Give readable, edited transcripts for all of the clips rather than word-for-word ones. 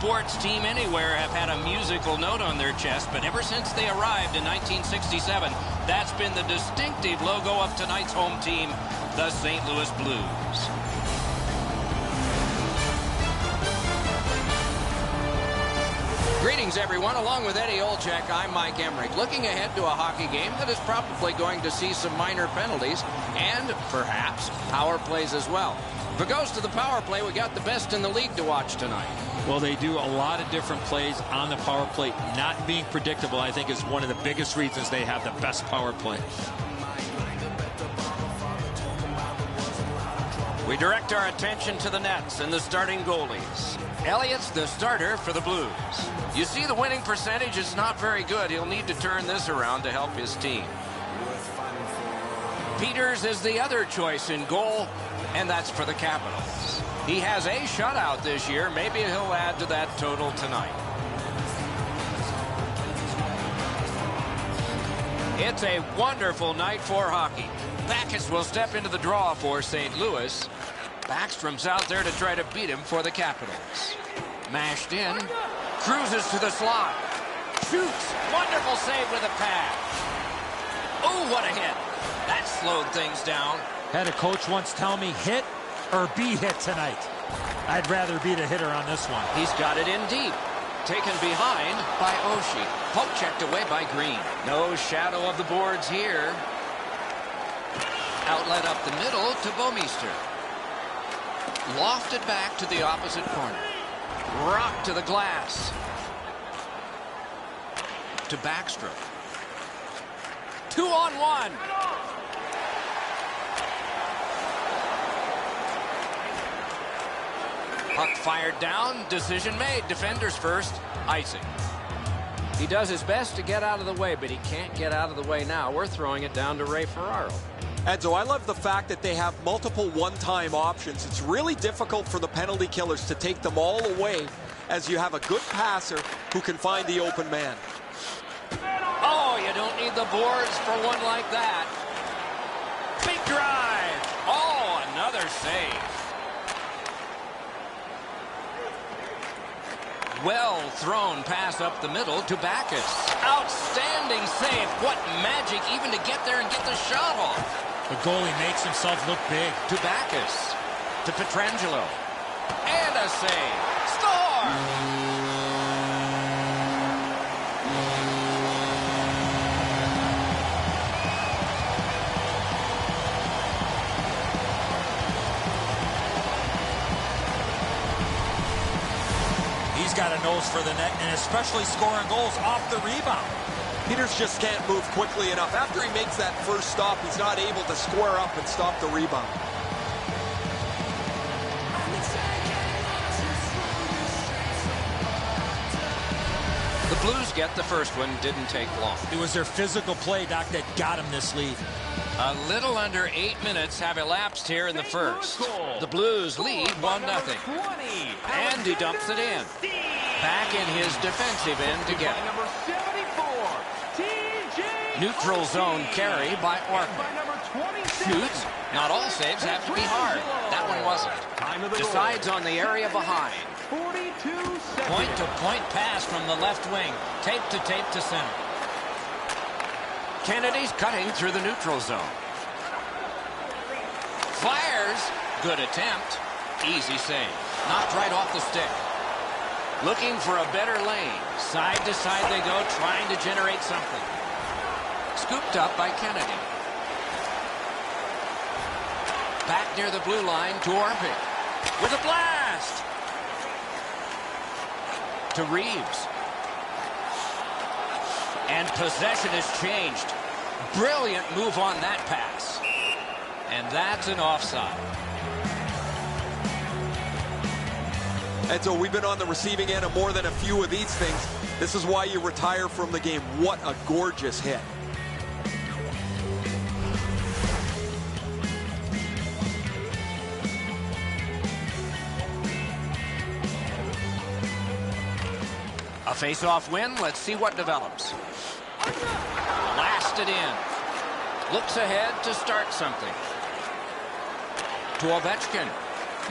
sports team anywhere have had a musical note on their chest, but ever since they arrived in 1967, that's been the distinctive logo of tonight's home team, the St. Louis Blues. Greetings, everyone. Along with Eddie Olczyk, I'm Mike Emmerich. Looking ahead to a hockey game that is probably going to see some minor penalties and, perhaps, power plays as well. If it goes to the power play, we got the best in the league to watch tonight. Well, they do a lot of different plays on the power play. Not being predictable, I think, is one of the biggest reasons they have the best power play. We direct our attention to the nets and the starting goalies. Elliott's the starter for the Blues. You see, the winning percentage is not very good. He'll need to turn this around to help his team. Peters is the other choice in goal, and that's for the Capitals. He has a shutout this year. Maybe he'll add to that total tonight. It's a wonderful night for hockey. Backus will step into the draw for St. Louis. Backstrom's out there to try to beat him for the Capitals. Mashed in. Cruises to the slot. Shoots. Wonderful save with a pad. Oh, what a hit. That slowed things down. Had a coach once tell me, hit or be hit tonight. I'd rather be the hitter on this one. He's got it in deep. Taken behind by Oshie. Poke checked away by Green. No shadow of the boards here. Outlet up the middle to Bouwmeester. Lofted back to the opposite corner. Rock to the glass. To Backstrom. 2-on-1. Puck fired down. Decision made. Defenders first. Icing. He does his best to get out of the way, but he can't get out of the way now. We're throwing it down to Ray Ferraro. Edzo, I love the fact that they have multiple one-time options. It's really difficult for the penalty killers to take them all away as you have a good passer who can find the open man. Oh, you don't need the boards for one like that. Big drive. Oh, another save. Well thrown pass up the middle to Backus. Outstanding save. What magic even to get there and get the shot off. The goalie makes himself look big. To Backus. To Pietrangelo. And a save. Score! He's got a nose for the net, and especially scoring goals off the rebound. Peters just can't move quickly enough. After he makes that first stop, he's not able to square up and stop the rebound. The Blues get the first one. Didn't take long. It was their physical play, Doc, that got him this lead. A little under 8 minutes have elapsed here in the first. The Blues lead 1-0. And he dumps it in. Back in his defensive end to get it. Neutral zone carry by Ortman. Shoots. Not all saves have to be hard. That one wasn't. Decides on the area behind. Point-to-point pass from the left wing. Tape to center. Kennedy's cutting through the neutral zone. Fires. Good attempt. Easy save. Knocked right off the stick. Looking for a better lane. Side to side they go, trying to generate something. Scooped up by Kennedy. Back near the blue line to Orpik. With a blast! To Reeves. And possession has changed. Brilliant move on that pass. And that's an offside. And so we've been on the receiving end of more than a few of these things. This is why you retire from the game. What a gorgeous hit. A face-off win. Let's see what develops. Blasted in. Looks ahead to start something. To Ovechkin.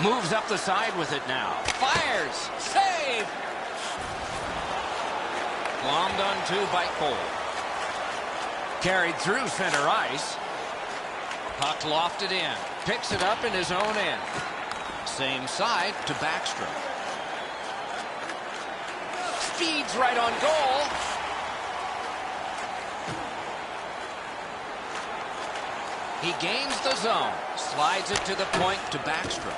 Moves up the side with it now. Fires. Save. Glommed onto by Cole. Carried through center ice. Puck lofted in. Picks it up in his own end. Same side to Backstrom. Speeds right on goal. He gains the zone. Slides it to the point to Backstrom.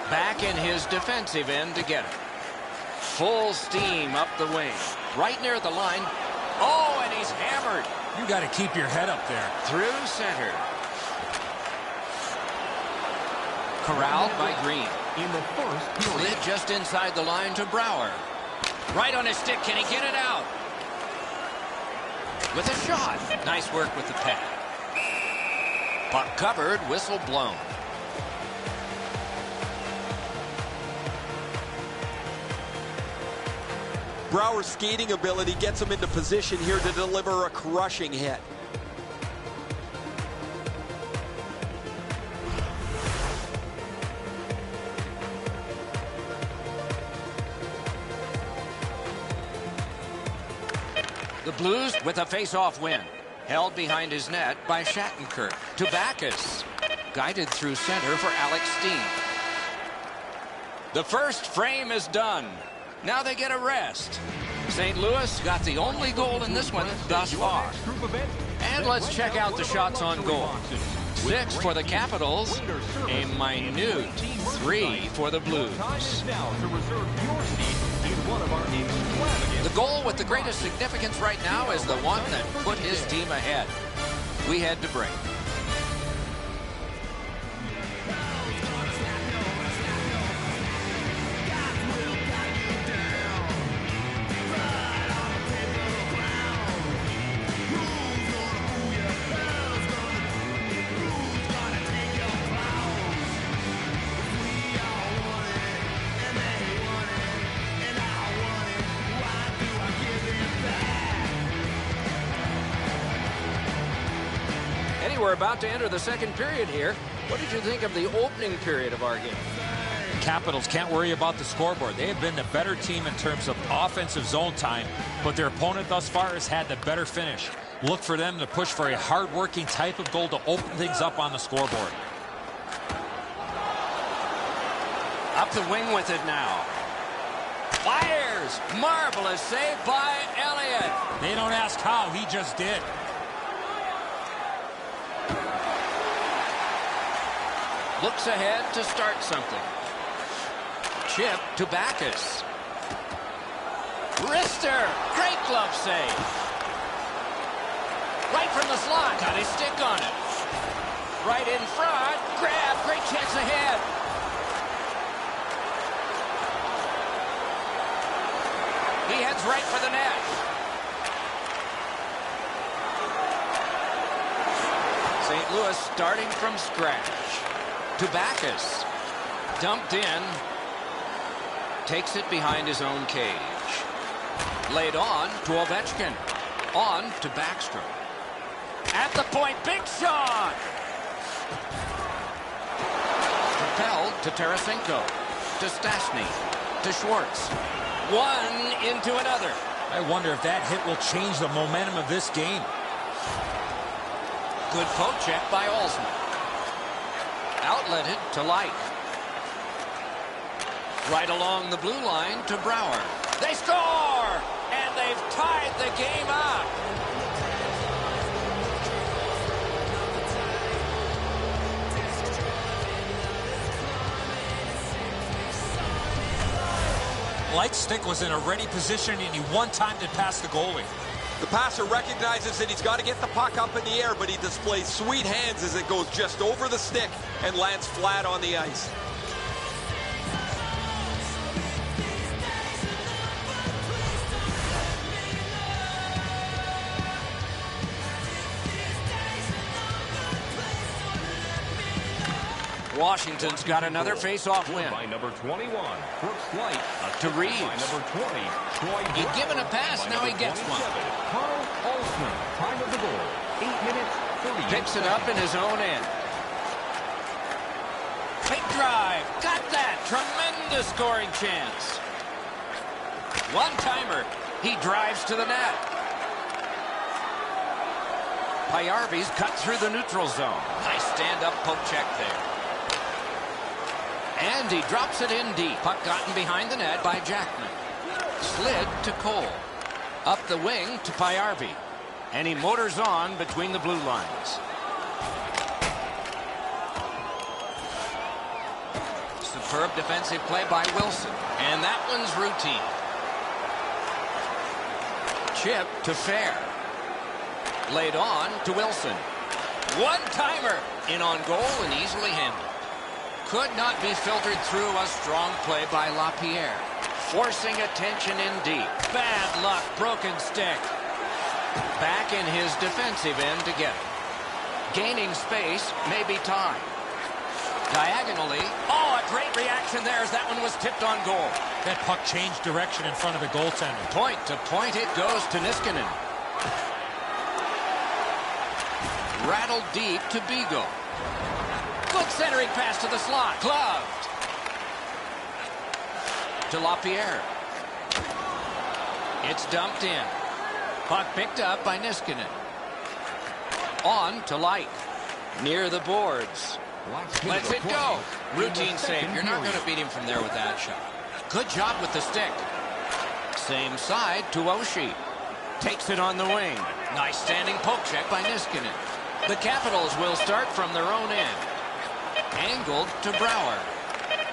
Back in his defensive end to get it. Full steam up the wing. Right near the line. Oh, and he's hammered. You got to keep your head up there. Through center. Corralled by Green. In the first Slid just inside the line to Brouwer. Right on his stick. Can he get it out? With a shot. Nice work with the pad. Puck covered. Whistle blown. Brouwer's skating ability gets him into position here to deliver a crushing hit. The Blues with a face-off win. Held behind his net by Shattenkirk. To Backus. Guided through center for Alex Steen. The first frame is done. Now they get a rest. St. Louis got the only goal in this one thus far. And let's check out the shots on goal. 6 for the Capitals, a minute 3 for the Blues. The goal with the greatest significance right now is the one that put his team ahead. We head to break. We're about to enter the second period here. What did you think of the opening period of our game? Capitals can't worry about the scoreboard. They have been the better team in terms of offensive zone time, but their opponent thus far has had the better finish. Look for them to push for a hard-working type of goal to open things up on the scoreboard. Up the wing with it now. Fires! Marvelous save by Elliott. They don't ask how, he just did. Looks ahead to start something. Chip to Backus. Wrister. Great glove save. Right from the slot. Got his stick on it. Right in front. Grab. Great chance ahead. He heads right for the net. St. Louis starting from scratch. To Backus. Dumped in. Takes it behind his own cage. Laid on to Ovechkin. On to Backstrom. At the point, big shot! Propelled to Tarasenko. To Stastny. To Schwartz. One into another. I wonder if that hit will change the momentum of this game. Good poke check by Olsen. Outletted to Light. Right along the blue line to Brouwer. They score! And they've tied the game up. Light's stick was in a ready position and he one-timed it past the goalie. The passer recognizes that he's got to get the puck up in the air, but he displays sweet hands as it goes just over the stick and lands flat on the ice. Washington's got another face-off win. By number 21, Brooks Light. To Reeves. By number 20, Troy He'd Brown. given a pass, By now he number gets one. 27, Carl Olsen. Time of the goal, 8 minutes, 38 Picks it up in his own end. Big drive. Got that. Tremendous scoring chance. One-timer. He drives to the net. Payarvi's cut through the neutral zone. Nice stand-up poke check there. And he drops it in deep. Puck gotten behind the net by Jackman. Slid to COL. Up the wing to Payarvi. And he motors on between the blue lines. Superb defensive play by Wilson. And that one's routine. Chip to Fair. Laid on to Wilson. One-timer. In on goal and easily handled. Could not be filtered through. A strong play by LaPierre. Forcing attention in deep. Bad luck. Broken stick. Back in his defensive end to get it. Gaining space. Maybe time. Diagonally. Oh, a great reaction there as that one was tipped on goal. That puck changed direction in front of the goaltender. Point to point it goes to Niskanen. Rattled deep to Beagle. Good centering pass to the slot. Gloved. To LaPierre. It's dumped in. Puck picked up by Niskanen. On to Light. Near the boards. Lets it go. Routine save. You're not going to beat him from there with that shot. Good job with the stick. Same side to Oshie. Takes it on the wing. Nice standing poke check by Niskanen. The Capitals will start from their own end. Angled to Brouwer.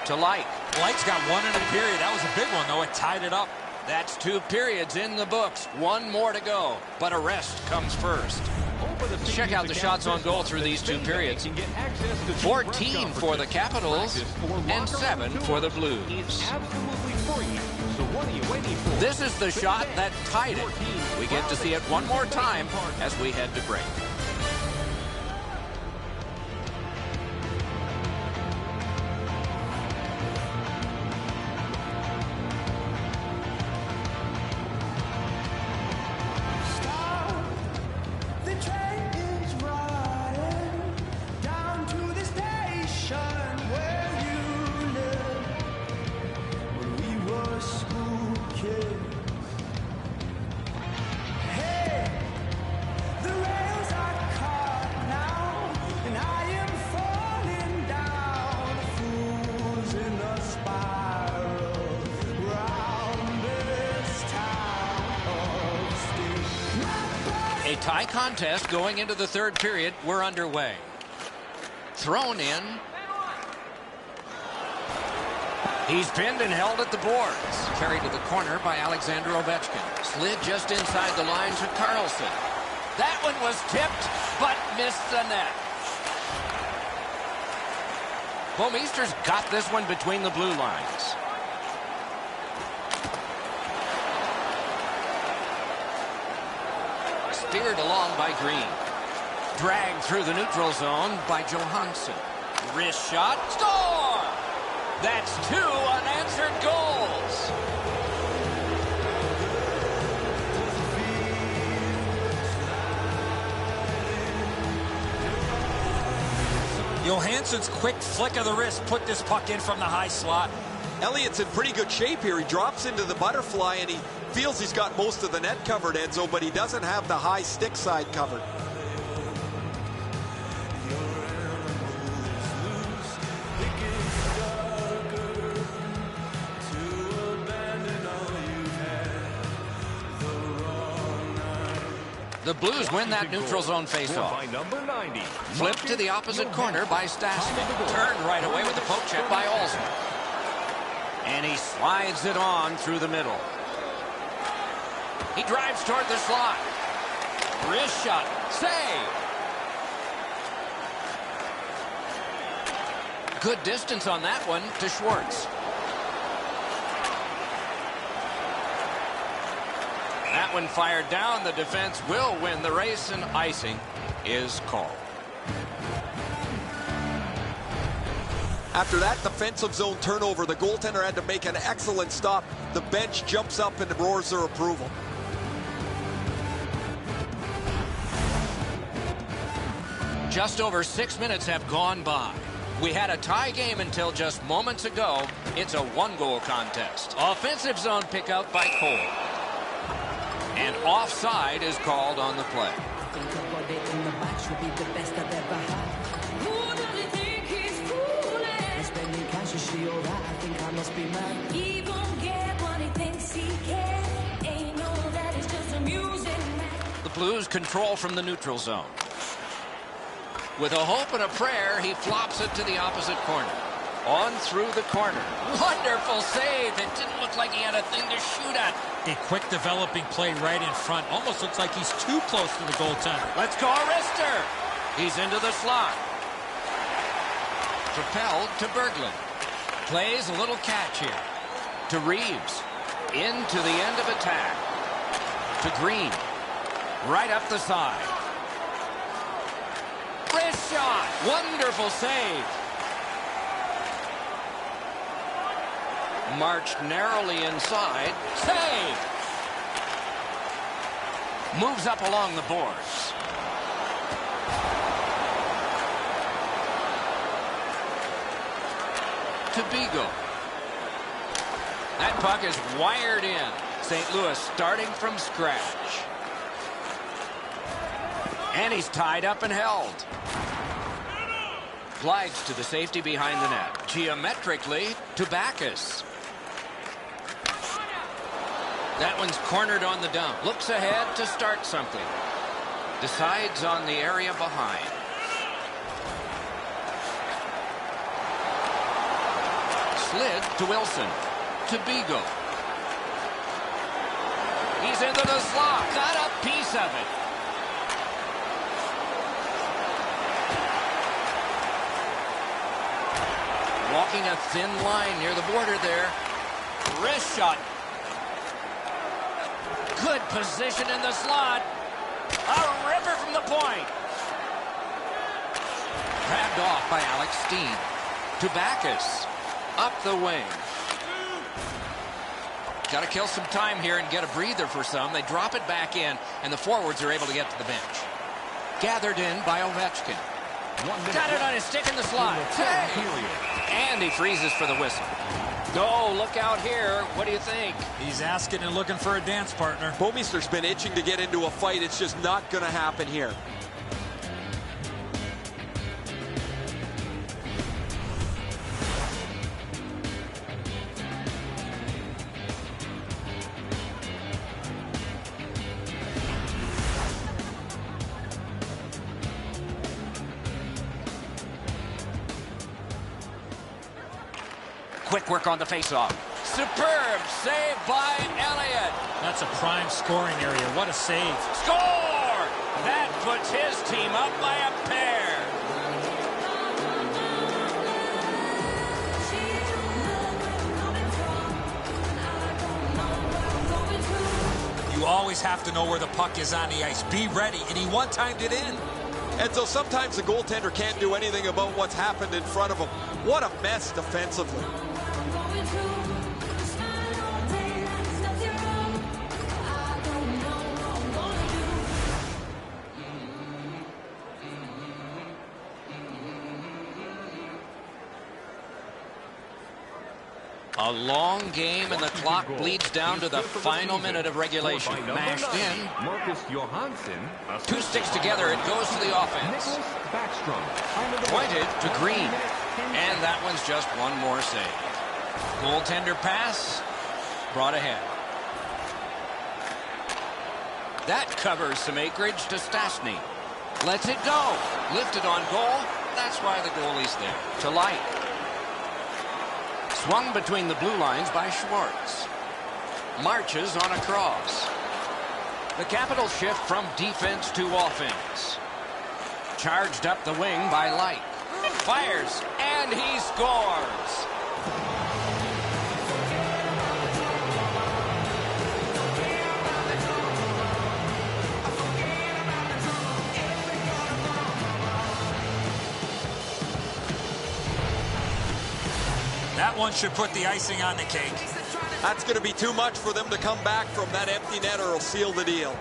To Light. Light's got one in a period. That was a big one, though. It tied it up. That's 2 periods in the books. 1 more to go. But a rest comes first. Check out the shots on goal through these 2 periods. 14 for the Capitals and 7 for the Blues. This is the shot that tied it. We get to see it one more time as we head to break. A tie contest going into the 3rd period. We're underway. Thrown in. He's pinned and held at the boards. Carried to the corner by Alexander Ovechkin. Slid just inside the line to Carlson. That one was tipped, but missed the net. Bouwmeester's got this one between the blue lines. Steered along by Green. Dragged through the neutral zone by Johansson. Wrist shot. Score! That's 2 unanswered goals. Johansson's quick flick of the wrist put this puck in from the high slot. Elliott's in pretty good shape here. He drops into the butterfly and he feels he's got most of the net covered, Enzo, but he doesn't have the high stick side covered. The Blues win that neutral zone faceoff. Flipped to the opposite corner by Stastny. Turned right away with the poke check by Olsen. And he slides it on through the middle. He drives toward the slot. Wrist shot. Save. Good distance on that one to Schwartz. That one fired down. The defense will win the race, and icing is called. After that defensive zone turnover, the goaltender had to make an excellent stop. The bench jumps up and roars their approval. Just over 6 minutes have gone by. We had a tie game until just moments ago. It's a 1-goal contest. Offensive zone pickout by COL. And offside is called on the play. Think about it in the box will be the best I've ever had. Who does he think he's fooling? I'm spending cash, is she alright? I think I must be mad. He won't get what he thinks he can. Ain't no that, it's just amusing. The Blues control from the neutral zone. With a hope and a prayer, he flops it to the opposite corner. On through the corner. Wonderful save. It didn't look like he had a thing to shoot at. A quick developing play right in front. Almost looks like he's too close to the goaltender. Let's go, Arister. He's into the slot. Propelled to Berglund. Plays a little catch here. To Reeves. Into the end of attack. To Green. Right up the side. Wrist shot. Wonderful save. Marched narrowly inside. Save! Moves up along the boards. To Beagle. That puck is wired in. St. Louis starting from scratch. And he's tied up and held. Glides to the safety behind the net. Geometrically to Backus. That one's cornered on the dump. Looks ahead to start something. Decides on the area behind. Slid to Wilson. To Beagle. He's into the slot. Got a piece of it. Walking a thin line near the border there. Wrist shot. Good position in the slot. A ripper from the point. Grabbed off by Alex Steen. To Backus. Up the wing. Got to kill some time here and get a breather for some. They drop it back in, and the forwards are able to get to the bench. Gathered in by Ovechkin. Got it on his stick in the slot. And he freezes for the whistle. Oh, look out here. What do you think? He's asking and looking for a dance partner. Bouwmeester's been itching to get into a fight. It's just not going to happen here. Quick work on the faceoff. Superb save by Elliott. That's a prime scoring area. What a save. Score! That puts his team up by a pair. You always have to know where the puck is on the ice. Be ready, and he one-timed it in. And so sometimes the goaltender can't do anything about what's happened in front of him. What a mess defensively. A long game, and the clock bleeds down to the final minute of regulation. Mashed in. Marcus Johansson. 2 sticks together, it goes to the offense. Pointed to Green. And that one's just one more save. Goaltender pass. Brought ahead. That covers some acreage to Stastny. Lets it go. Lifted on goal. That's why the goalie's there. To Light. Swung between the blue lines by Schwartz. Marches on a cross. The Capitals shift from defense to offense. Charged up the wing by Light. Fires, and he scores. That one should put the icing on the cake. That's going to be too much for them to come back from. That empty netter will seal the deal.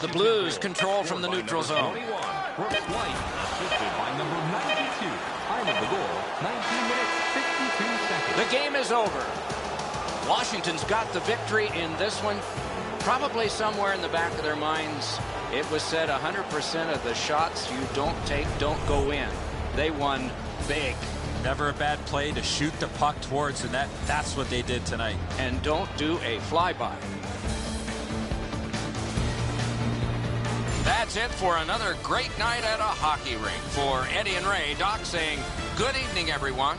The Blues control from the neutral zone. 21. First flight, assisted by number 92. Time of the goal, 19 minutes, 52 seconds. The game is over. Washington's got the victory in this one. Probably somewhere in the back of their minds, it was said 100% of the shots you don't take don't go in. They won big. Never a bad play to shoot the puck towards the net. That's what they did tonight. And don't do a flyby. That's it for another great night at a hockey rink. For Eddie and Ray, Doc saying, good evening, everyone.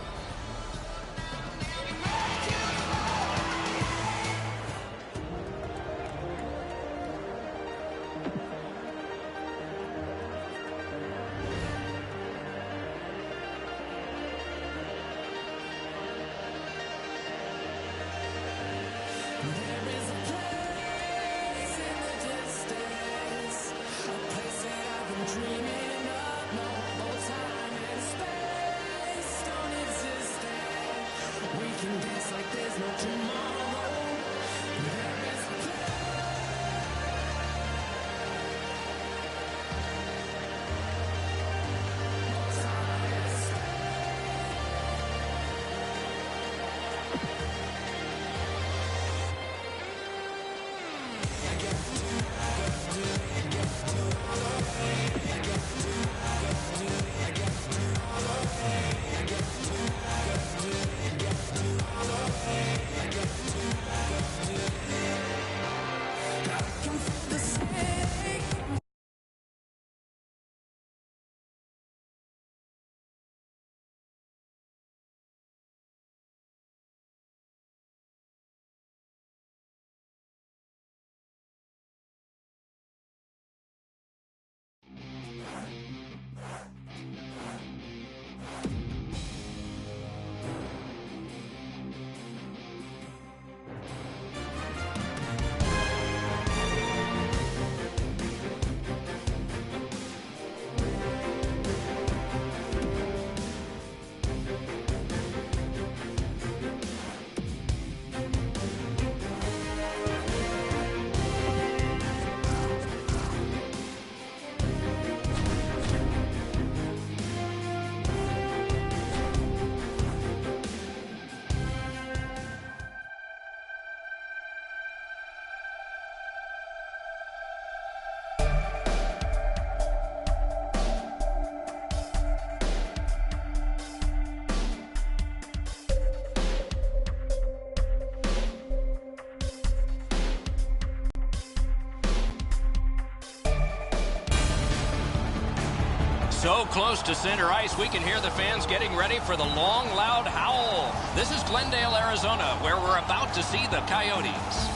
So close to center ice, we can hear the fans getting ready for the long, loud howl. This is Glendale, Arizona, where we're about to see the Coyotes.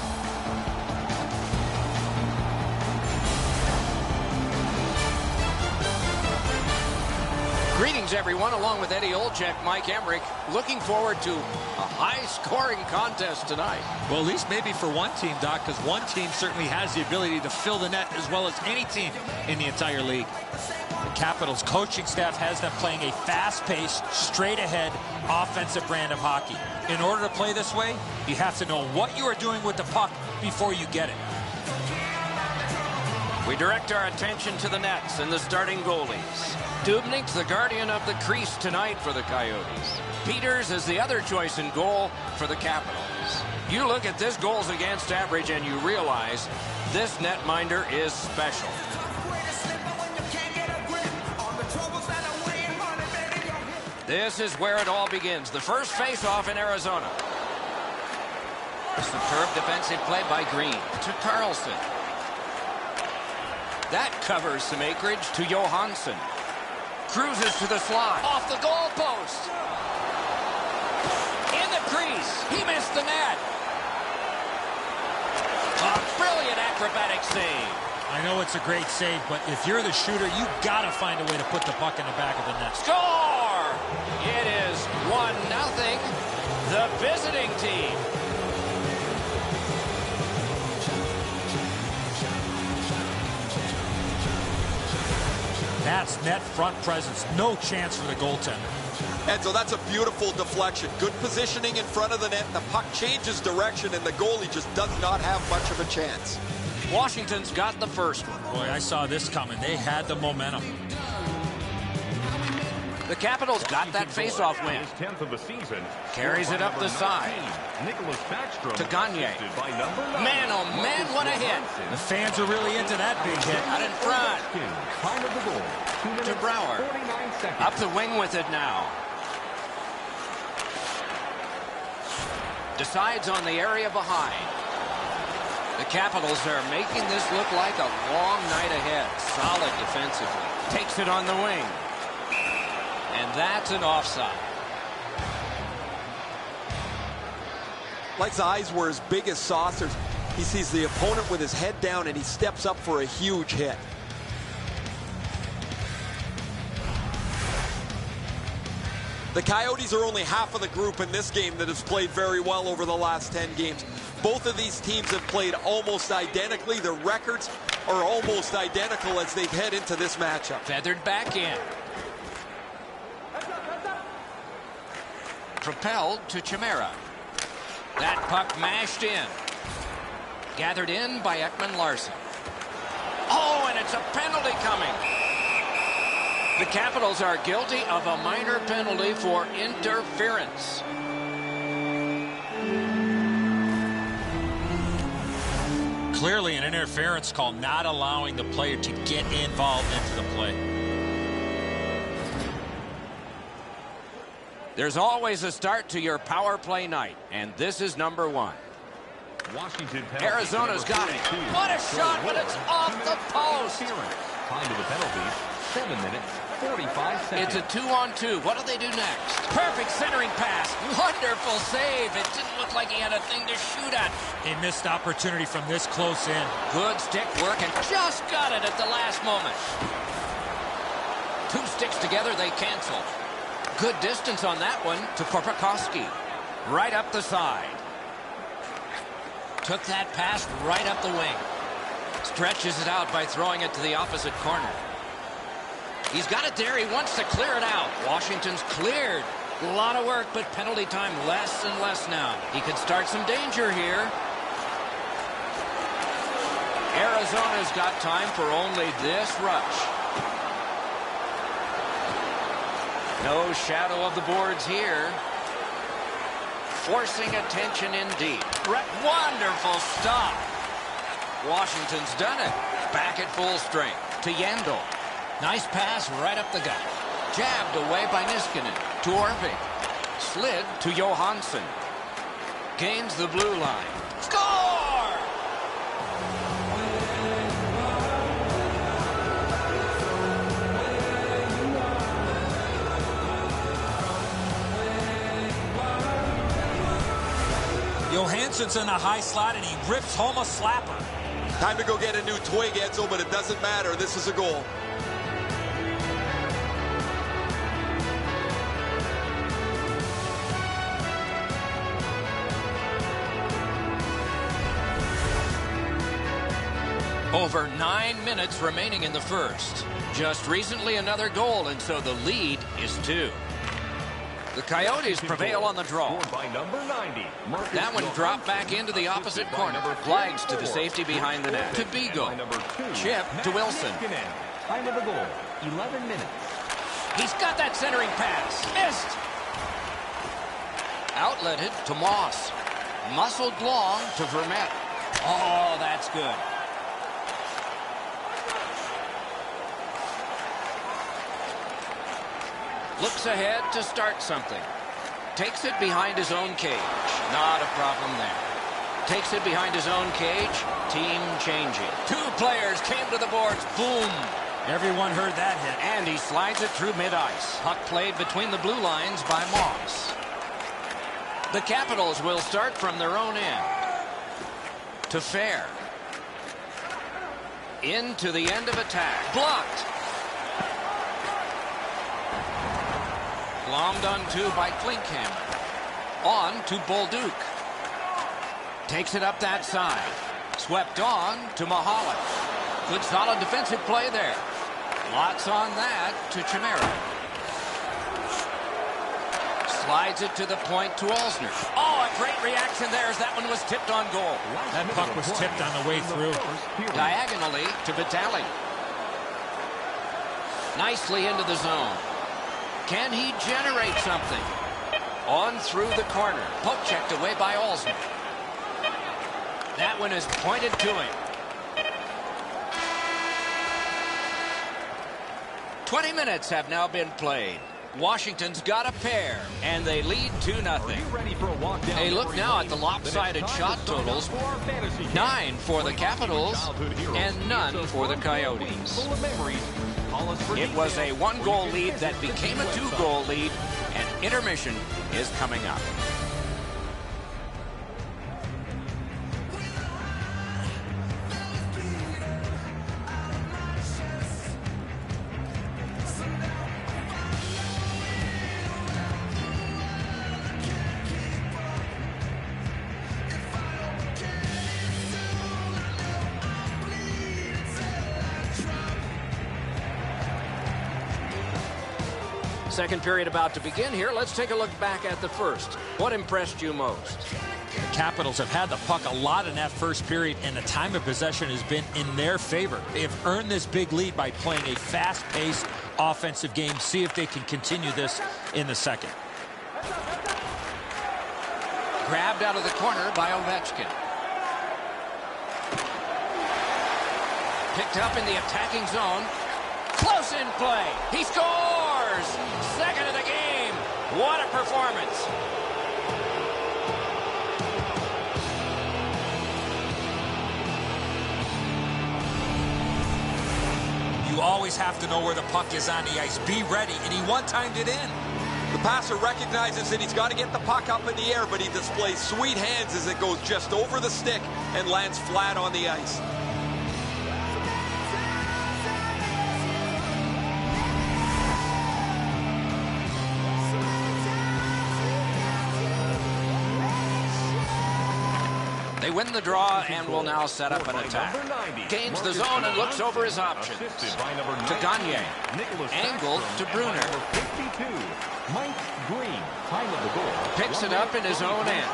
Greetings, everyone, along with Eddie Olczyk, Mike Emmerich. Looking forward to a high-scoring contest tonight. Well, at least maybe for one team, Doc, because one team certainly has the ability to fill the net as well as any team in the entire league. The Capitals coaching staff has them playing a fast-paced, straight-ahead, offensive brand of hockey. In order to play this way, you have to know what you are doing with the puck before you get it. We direct our attention to the nets and the starting goalies. Dubnik's the guardian of the crease tonight for the Coyotes. Peters is the other choice in goal for the Capitals. You look at this goals against average and you realize this netminder is special. This is where it all begins. The first face-off in Arizona. A superb defensive play by Green to Carlson. That covers some acreage to Johansson. Cruises to the slot. Off the goal post. In the crease. He missed the net. A brilliant acrobatic save. I know it's a great save, but if you're the shooter, you got to find a way to put the puck in the back of the net. Score! It is 1-0. The visiting team. That's net front presence. No chance for the goaltender. And so that's a beautiful deflection. Good positioning in front of the net. The puck changes direction, and the goalie just does not have much of a chance. Washington's got the first one. Boy, I saw this coming. They had the momentum. The Capitals got that faceoff win. 10th of the season. Carries it up the side. To Gagne. Man, oh man, what a hit. The fans are really into that big hit. Out in front. Time of the goal. 2 minutes, To Brouwer. 49 seconds. Up the wing with it now. Decides on the area behind. The Capitals are making this look like a long night ahead. Solid defensively. Takes it on the wing. And that's an offside. Like his eyes were as big as saucers. He sees the opponent with his head down and he steps up for a huge hit. The Coyotes are only half of the group in this game that has played very well over the last 10 games. Both of these teams have played almost identically. Their records are almost identical as they head into this matchup. Feathered back in. Propelled to Chimera. That puck mashed in. Gathered in by Ekman-Larsson. Oh, and it's a penalty coming. The Capitals are guilty of a minor penalty for interference. Clearly an interference call, not allowing the player to get involved into the play. There's always a start to your power play night, and this is number one. Washington. Arizona's got it. What a shot, but it's off the post. Time to the penalty. 7 minutes, 45 seconds. It's a 2-on-2. What do they do next? Perfect centering pass. Wonderful save. It didn't look like he had a thing to shoot at. A missed opportunity from this close in. Good stick work and just got it at the last moment. 2 sticks together, they cancel. Good distance on that one to Korpikoski. Right up the side. Took that pass right up the wing. Stretches it out by throwing it to the opposite corner. He's got it there. He wants to clear it out. Washington's cleared. A lot of work, but penalty time less and less now. He could start some danger here. Arizona's got time for only this rush. No shadow of the boards here. Forcing attention indeed. Wonderful stop. Washington's done it. Back at full strength to Yandel. Nice pass right up the gut. Jabbed away by Niskanen to Orpik. Slid to Johansson. Gains the blue line. Score! Johansson's in a high slot and he rips home a slapper. Time to go get a new twig, Edzo, but it doesn't matter. This is a goal. Over 9 minutes remaining in the first. Just recently another goal, and so the lead is 2. The Coyotes prevail on the draw. By number 90. That one dropped back into the opposite corner. Flags to the safety behind the net. To Beagle. Chip to Wilson. Time of the goal, 11 minutes. He's got that centering pass. Missed. Outletted to Moss. Muscled long to Vermette. Oh, that's good. Looks ahead to start something. Takes it behind his own cage. Not a problem there. Takes it behind his own cage. Team changing. 2 players came to the boards. Boom. Everyone heard that hit. And he slides it through mid-ice. Puck played between the blue lines by Moss. The Capitals will start from their own end. To Fair. Into the end of attack. Blocked. Glommed onto by Klinkhammer. On to Bolduc. Takes it up that side. Swept on to Mahalik. Good solid defensive play there. Lots on that to Chimera. Slides it to the point to Alzner. Oh, a great reaction there as that one was tipped on goal. That puck was tipped on the way through. Diagonally to Vitale. Nicely into the zone. Can he generate something? On through the corner. Poke checked away by Alzner. That one is pointed to him. 20 minutes have now been played. Washington's got a pair, and they lead 2-0. A look now at the lopsided shot totals. 9 for the Capitals, and none for the Coyotes. It was a 1-goal lead that became a 2-goal lead, and intermission is coming up. Second period about to begin here. Let's take a look back at the first. What impressed you most? The Capitals have had the puck a lot in that first period, and the time of possession has been in their favor. They have earned this big lead by playing a fast-paced offensive game. See if they can continue this in the second. Grabbed out of the corner by Ovechkin. Picked up in the attacking zone. Close in play. He scores! Second of the game. What a performance. You always have to know where the puck is on the ice. Be ready, and he one-timed it in. The passer recognizes that he's got to get the puck up in the air, but he displays sweet hands as it goes just over the stick and lands flat on the ice. They win the draw and will now set up an attack. Gains the zone and looks over his options. To Gagne. Angled to Brunner. Picks it up in his own end.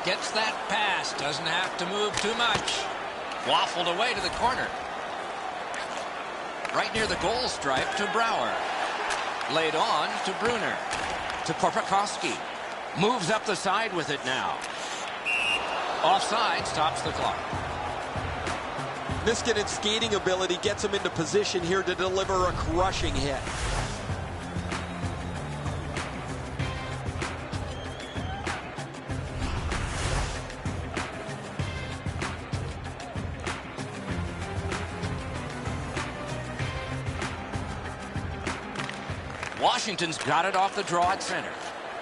Gets that pass. Doesn't have to move too much. Waffled away to the corner. Right near the goal stripe to Brouwer. Laid on to Brunner. To Korpikoski. Moves up the side with it now. Offside, stops the clock. Niskanen's skating ability gets him into position here to deliver a crushing hit. Washington's got it off the draw at center.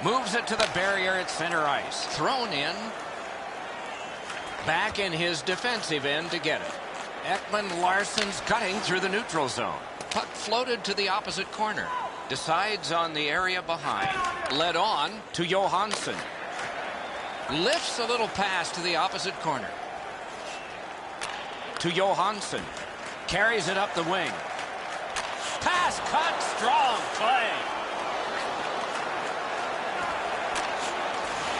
Moves it to the barrier at center ice. Thrown in. Back in his defensive end to get it. Ekman Larsson's cutting through the neutral zone. Puck floated to the opposite corner. Decides on the area behind. Led on to Johansson. Lifts a little pass to the opposite corner. To Johansson. Carries it up the wing. Pass cut. Strong play.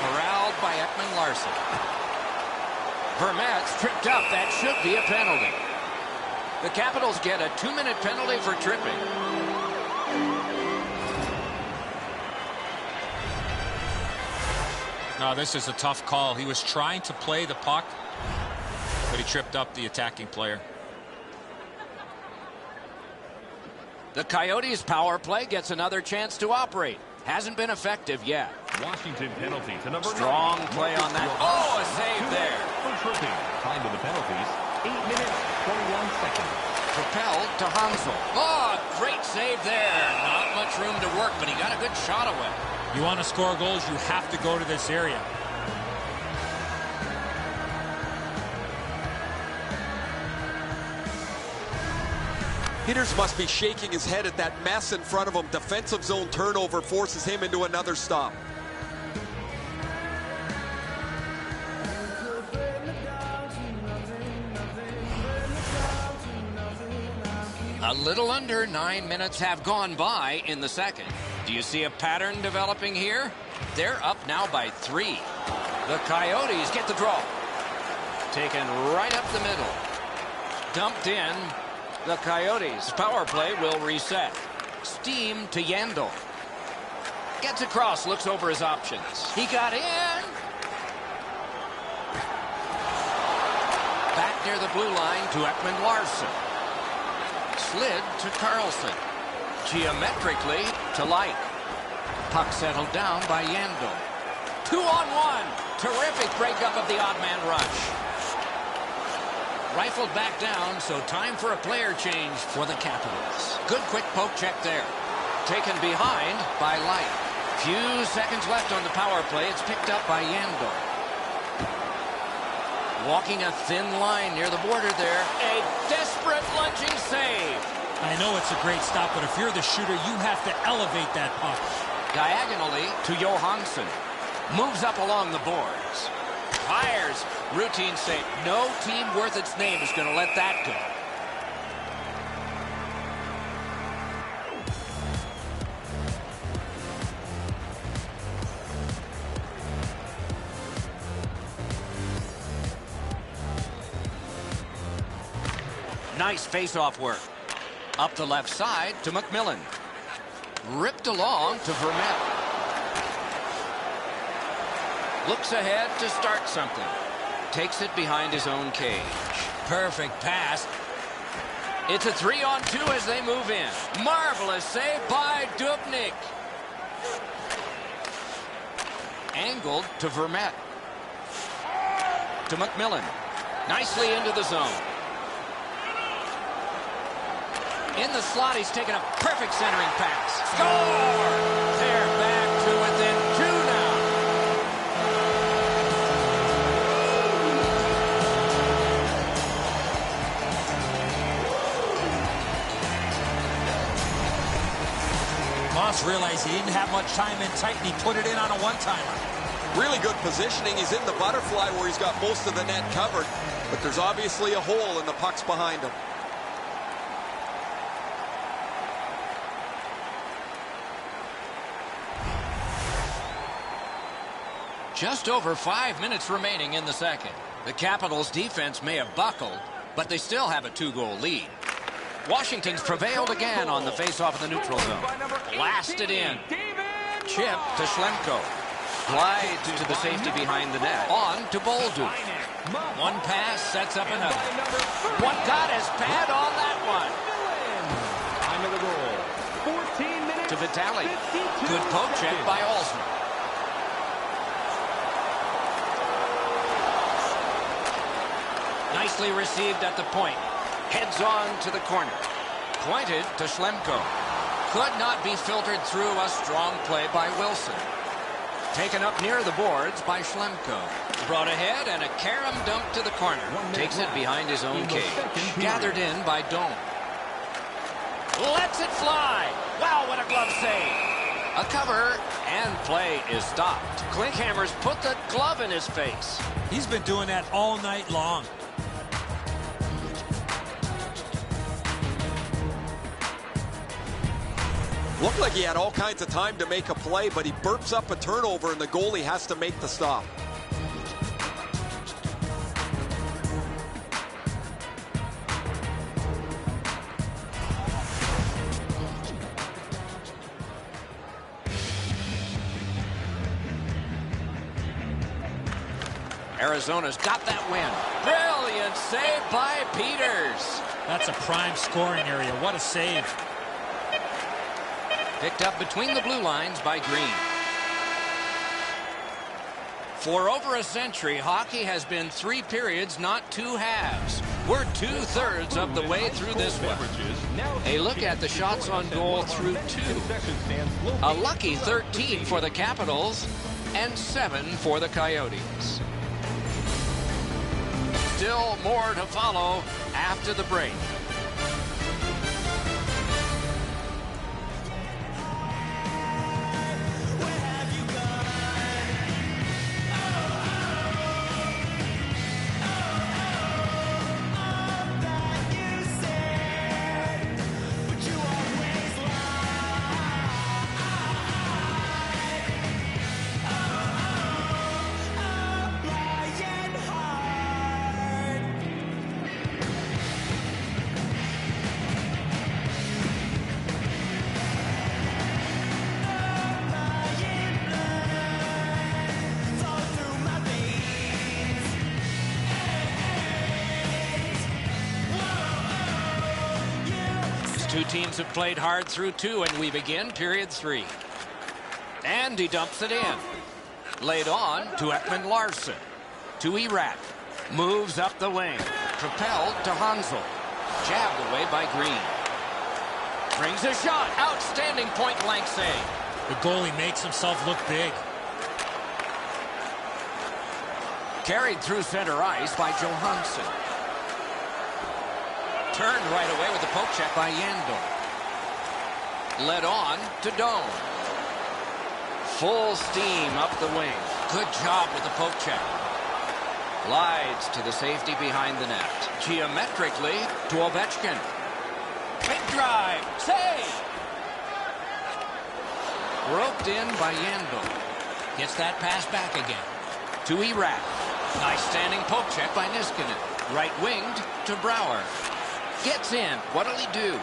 Corralled by Ekman Larsson. Vermette's tripped up. That should be a penalty. The Capitals get a 2-minute penalty for tripping. No, this is a tough call. He was trying to play the puck, but he tripped up the attacking player. The Coyotes' power play gets another chance to operate. Hasn't been effective yet. Washington penalty to number Strong play on that. Oh, a save there. Time of the penalties, 8 minutes, 21 seconds. Propelled to Hansel. Oh, great save there. Not much room to work, but he got a good shot away. You want to score goals, you have to go to this area. Hitters must be shaking his head at that mess in front of him. Defensive zone turnover forces him into another stop. A little under 9 minutes have gone by in the second. Do you see a pattern developing here? They're up now by 3. The Coyotes get the draw. Taken right up the middle. Dumped in. The Coyotes' power play will reset. Steam to Yandel. Gets across, looks over his options. He got in. Back near the blue line to Ekman Larson. Slid to Carlson. Geometrically to Light. Puck settled down by Yandel. 2-on-1. Terrific breakup of the odd man rush. Rifled back down, so time for a player change for the Capitals. Good quick poke check there. Taken behind by Light. Few seconds left on the power play. It's picked up by Yandel. Walking a thin line near the border there. A desperate lunging save. I know it's a great stop, but if you're the shooter, you have to elevate that puck. Diagonally to Johansson. Moves up along the boards. Fires. Routine save. No team worth its name is going to let that go. Nice face-off work. Up the left side to McMillan. Ripped along to Vermette. Looks ahead to start something. Takes it behind his own cage. Perfect pass. It's a 3-on-2 as they move in. Marvelous save by Dubnyk. Angled to Vermette. To McMillan. Nicely into the zone. In the slot, he's taken a perfect centering pass. Score! They're back to within 2 now. Moss realized he didn't have much time in tight, and he put it in on a one-timer. Really good positioning. He's in the butterfly where he's got most of the net covered, but there's obviously a hole and the puck's behind him. Just over 5 minutes remaining in the second. The Capitals' defense may have buckled, but they still have a 2-goal lead. Washington's prevailed again on the face-off in the neutral zone. Blasted in. Chip to Schlemko. Glides to the safety behind the net. On to Bolduc. One pass sets up another. One got his pad on that one. Time of the goal. 14 minutes. To Vitale. Good poke check by Alsner. Nicely received at the point. Heads on to the corner. Pointed to Schlemko. Could not be filtered through a strong play by Wilson. Taken up near the boards by Schlemko. Brought ahead and a carom dump to the corner. Takes it behind his own cage. Gathered in by Dome. Lets it fly. Wow, what a glove save. A cover and play is stopped. Klinkhammer's put the glove in his face. He's been doing that all night long. Looked like he had all kinds of time to make a play, but he burps up a turnover and the goalie has to make the stop. Arizona's got that win. Brilliant save by Peters. That's a prime scoring area. What a save. Picked up between the blue lines by Green. For over a century, hockey has been 3 periods, not 2 halves. We're 2/3 of the way through this one. A look at the shots on goal through 2. A lucky 13 for the Capitals and 7 for the Coyotes. Still more to follow after the break. two teams have played hard through two, and we begin period 3. And he dumps it in. Laid on to Ekman Larson. To Iraq. Moves up the wing. Propelled to Hansel. Jabbed away by Green. Brings a shot. Outstanding point-blank save. The goalie makes himself look big. Carried through center ice by Johansson. Turned right away with the poke check by Yandel. Led on to Doan. Full steam up the wing. Good job with the poke check. Glides to the safety behind the net. Geometrically to Ovechkin. Big drive. Save! Roped in by Yandel. Gets that pass back again. To Iraq. Nice standing poke check by Niskanen. Right winged to Brouwer. Gets in. What'll he do?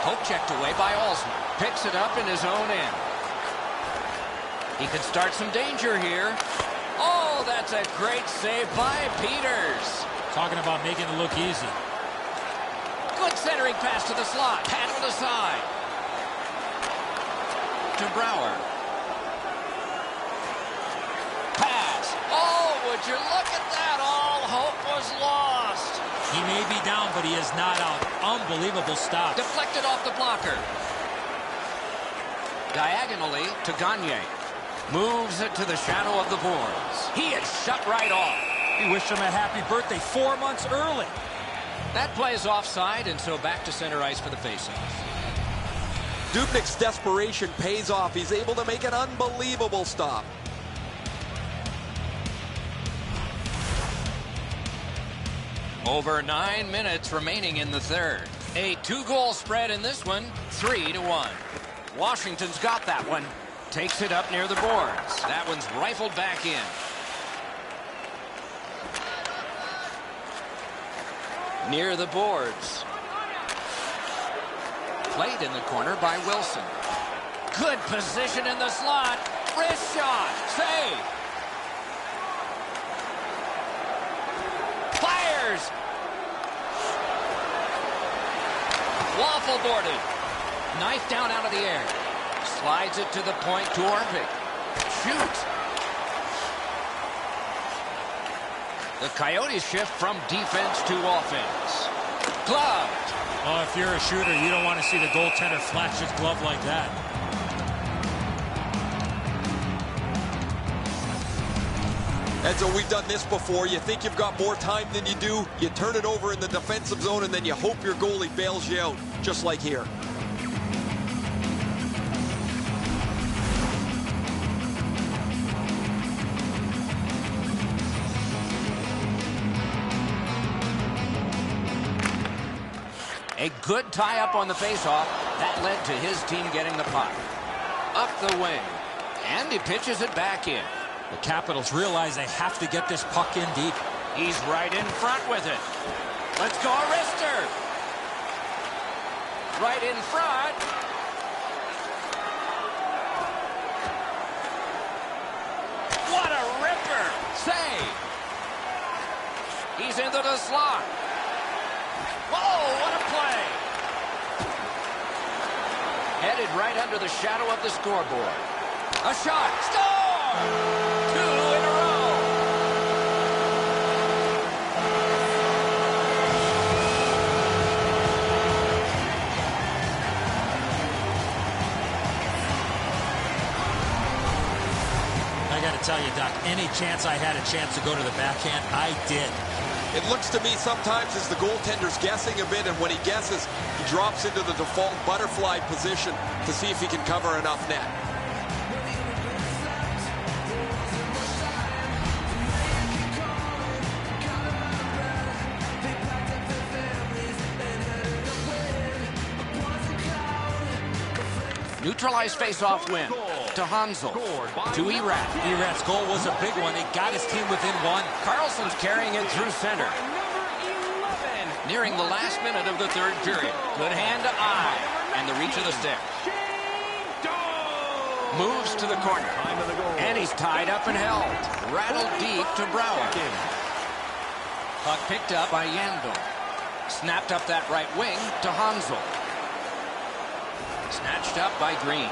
Poke checked away by Alsman. Picks it up in his own end. He could start some danger here. Oh, that's a great save by Peters. Talking about making it look easy. Good centering pass to the slot. Paddled aside. To Brouwer. Pass. Oh, would you look at that? All hope was lost. He may be down, but he is not out. Unbelievable stop. Deflected off the blocker. Diagonally to Gagne. Moves it to the shadow of the boards. He is shut right off. We wish him a happy birthday 4 months early. That play is offside, and so back to center ice for the faceoff. Dubnyk's desperation pays off. He's able to make an unbelievable stop. Over 9 minutes remaining in the third. A 2-goal spread in this one, 3-1. Washington's got that one. Takes it up near the boards. That one's rifled back in. Near the boards. Played in the corner by Wilson. Good position in the slot. Wrist shot. Save. Fires. Waffle boarded. Knife down out of the air. Slides it to the point to Orpik. Shoots. The Coyotes shift from defense to offense. Gloved. Oh, if you're a shooter, you don't want to see the goaltender flash his glove like that. And so we've done this before. You think you've got more time than you do. You turn it over in the defensive zone, and then you hope your goalie bails you out, just like here. A good tie-up on the faceoff. That led to his team getting the puck. Up the wing. And he pitches it back in. The Capitals realize they have to get this puck in deep. He's right in front with it. Let's go, Arister. Right in front. What a ripper. Save. He's into the slot. Whoa, what a play. Headed right under the shadow of the scoreboard. A shot. Score! 2 in a row. I got to tell you, Doc, any chance I had a chance to go to the backhand, I did. It looks to me sometimes as the goaltender's guessing a bit, and when he guesses, he drops into the default butterfly position to see if he can cover enough net. Neutralized face-off win to Hansel, to Iraq. Iraq's goal was a big one. It got his team within one. Carlson's carrying it through center. Nearing the last minute of the third period. Good hand to eye, and the reach of the stick. Moves to the corner. Time of the goal. And he's tied up and held. Rattled deep to Brower. Puck picked up by Yandel. Snapped up that right wing to Hansel. Snatched up by Green.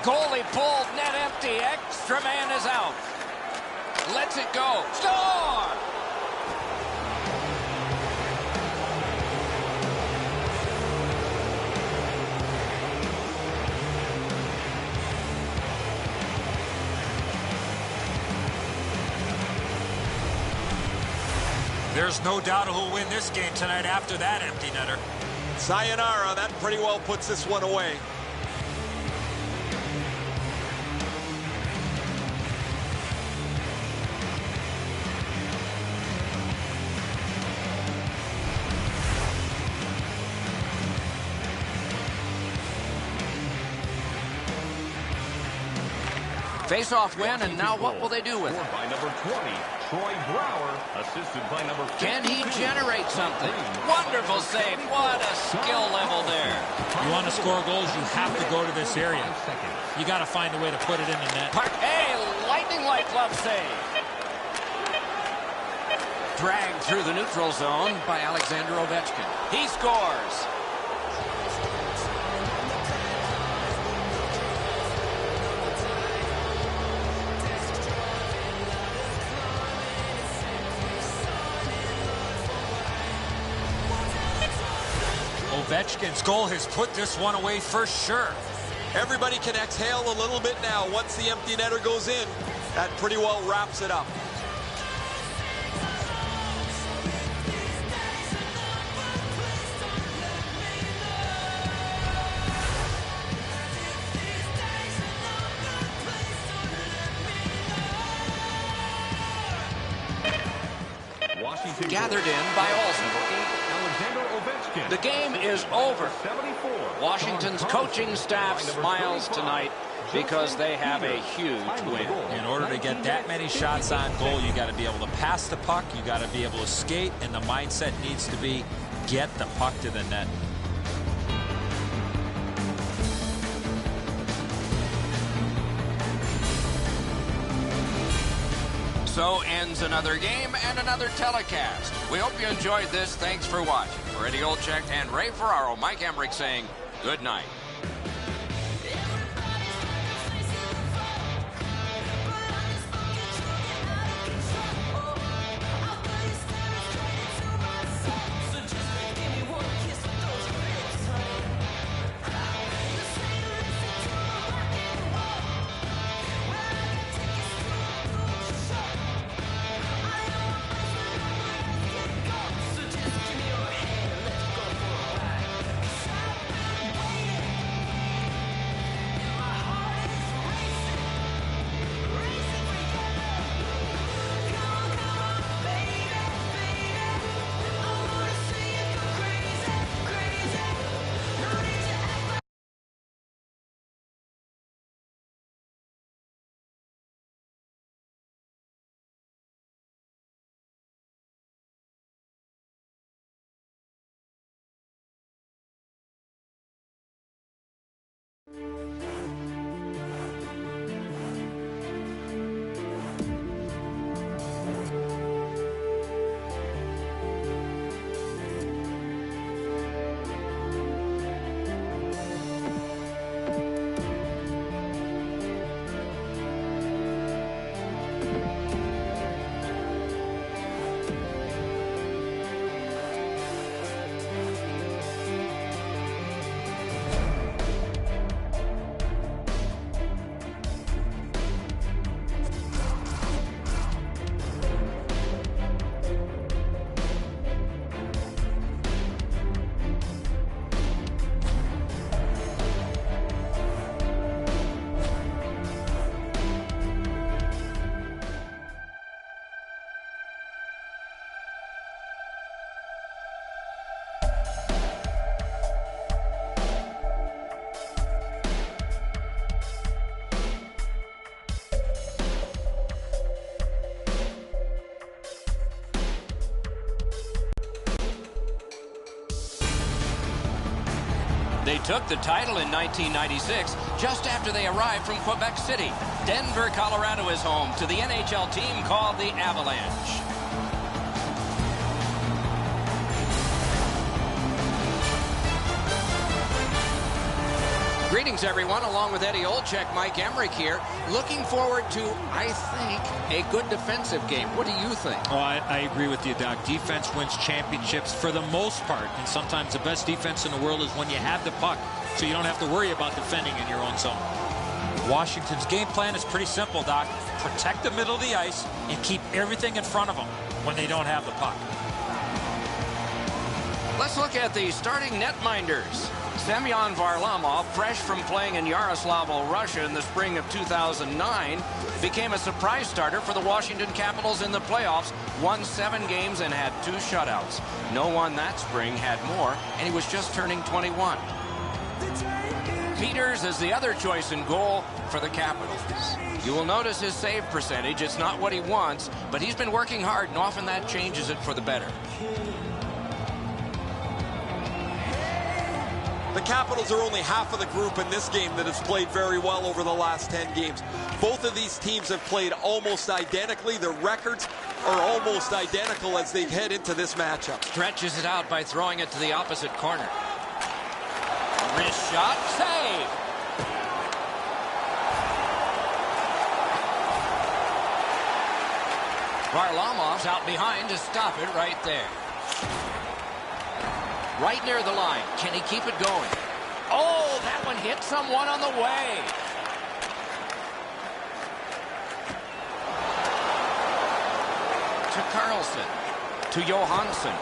Goalie pulled, net empty. Extra man is out. Lets it go. Score! There's no doubt who'll win this game tonight after that empty netter. Sayonara, that pretty well puts this one away. Face-off win, and now what will they do with it? By number 20, Troy Brower, assisted by number 50. Can he generate something? Wonderful save. What a skill level there. You want to score goals, you have to go to this area. You got to find a way to put it in the net. Hey, lightning-like glove save. Dragged through the neutral zone by Alexander Ovechkin. He scores. Ovechkin's goal has put this one away for sure. Everybody can exhale a little bit now. Once the empty netter goes in, that pretty well wraps it up. Gathered in by Olsen. The game is over. Washington's coaching staff smiles tonight because they have a huge win. In order to get that many shots on goal, you got to be able to pass the puck, you got to be able to skate, and the mindset needs to be get the puck to the net. So ends another game and another telecast. We hope you enjoyed this. Thanks for watching. For Eddie Olczyk and Ray Ferraro, Mike Emmerich saying good night. They took the title in 1996 just after they arrived from Quebec City. Denver, Colorado is home to the NHL team called the Avalanche. Greetings, everyone. Along with Eddie Olczyk, Mike Emrick here. Looking forward to, I think, a good defensive game. What do you think? Oh, I agree with you, Doc. Defense wins championships for the most part. And sometimes the best defense in the world is when you have the puck, so you don't have to worry about defending in your own zone. Washington's game plan is pretty simple, Doc. Protect the middle of the ice and keep everything in front of them when they don't have the puck. Let's look at the starting netminders. Semyon Varlamov, fresh from playing in Yaroslavl, Russia in the spring of 2009, became a surprise starter for the Washington Capitals in the playoffs, won 7 games and had 2 shutouts. No one that spring had more, and he was just turning 21. Peters is the other choice in goal for the Capitals. You will notice his save percentage. It's not what he wants, but he's been working hard, and often that changes it for the better. The Capitals are only half of the group in this game that has played very well over the last 10 games. Both of these teams have played almost identically. Their records are almost identical as they head into this matchup. Stretches it out by throwing it to the opposite corner. Wrist shot, save! Varlamov's out behind to stop it right there. Right near the line. Can he keep it going? Oh, that one hit someone on the way. To Carlson. To Johansson.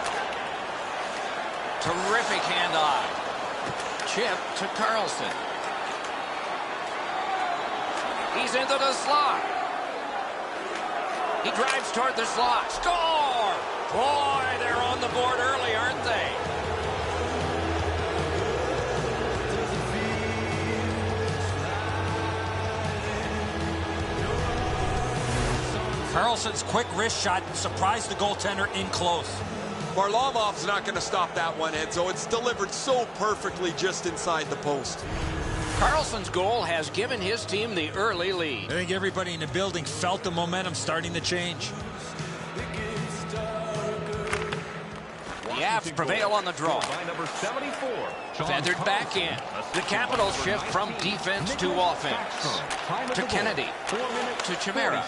Terrific hand-eye. Chip to Carlson. He's into the slot. He drives toward the slot. Score! Boy, they're on the board early, aren't they? Carlson's quick wrist shot surprised the goaltender in close. Varlamov's not going to stop that one, Enzo. It's delivered so perfectly just inside the post. Carlson's goal has given his team the early lead. I think everybody in the building felt the momentum starting to change. The Avs prevail on the draw. By number 74, Feathered back in. The Capitals shift from defense to offense. To Kennedy. To Chimera.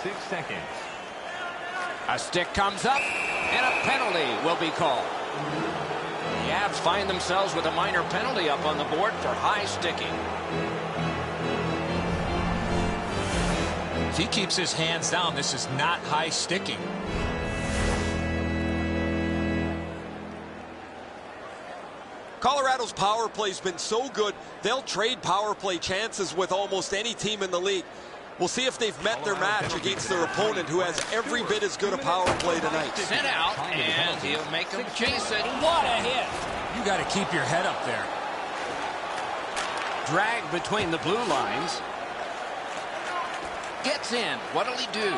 A stick comes up, and a penalty will be called. The Avs find themselves with a minor penalty up on the board for high sticking. If he keeps his hands down, this is not high sticking. Colorado's power play's been so good, they'll trade power play chances with almost any team in the league. We'll see if they've met their match against their opponent, who has every bit as good a power play tonight. Sent out, and he'll make them chase it. What a hit! You got to keep your head up there. Drag between the blue lines. Gets in. What'll he do?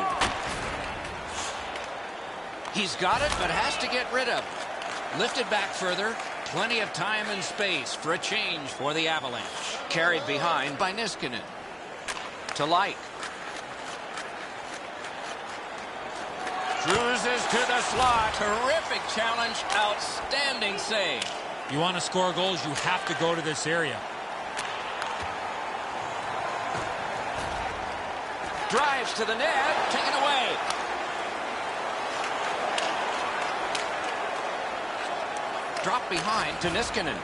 He's got it, but has to get rid of it. Lifted back further. Plenty of time and space for a change for the Avalanche. Carried behind by Niskanen. To Light. Cruises to the slot. Terrific challenge. Outstanding save. You want to score goals, you have to go to this area. Drives to the net. Taken away. Drop behind to Niskanen.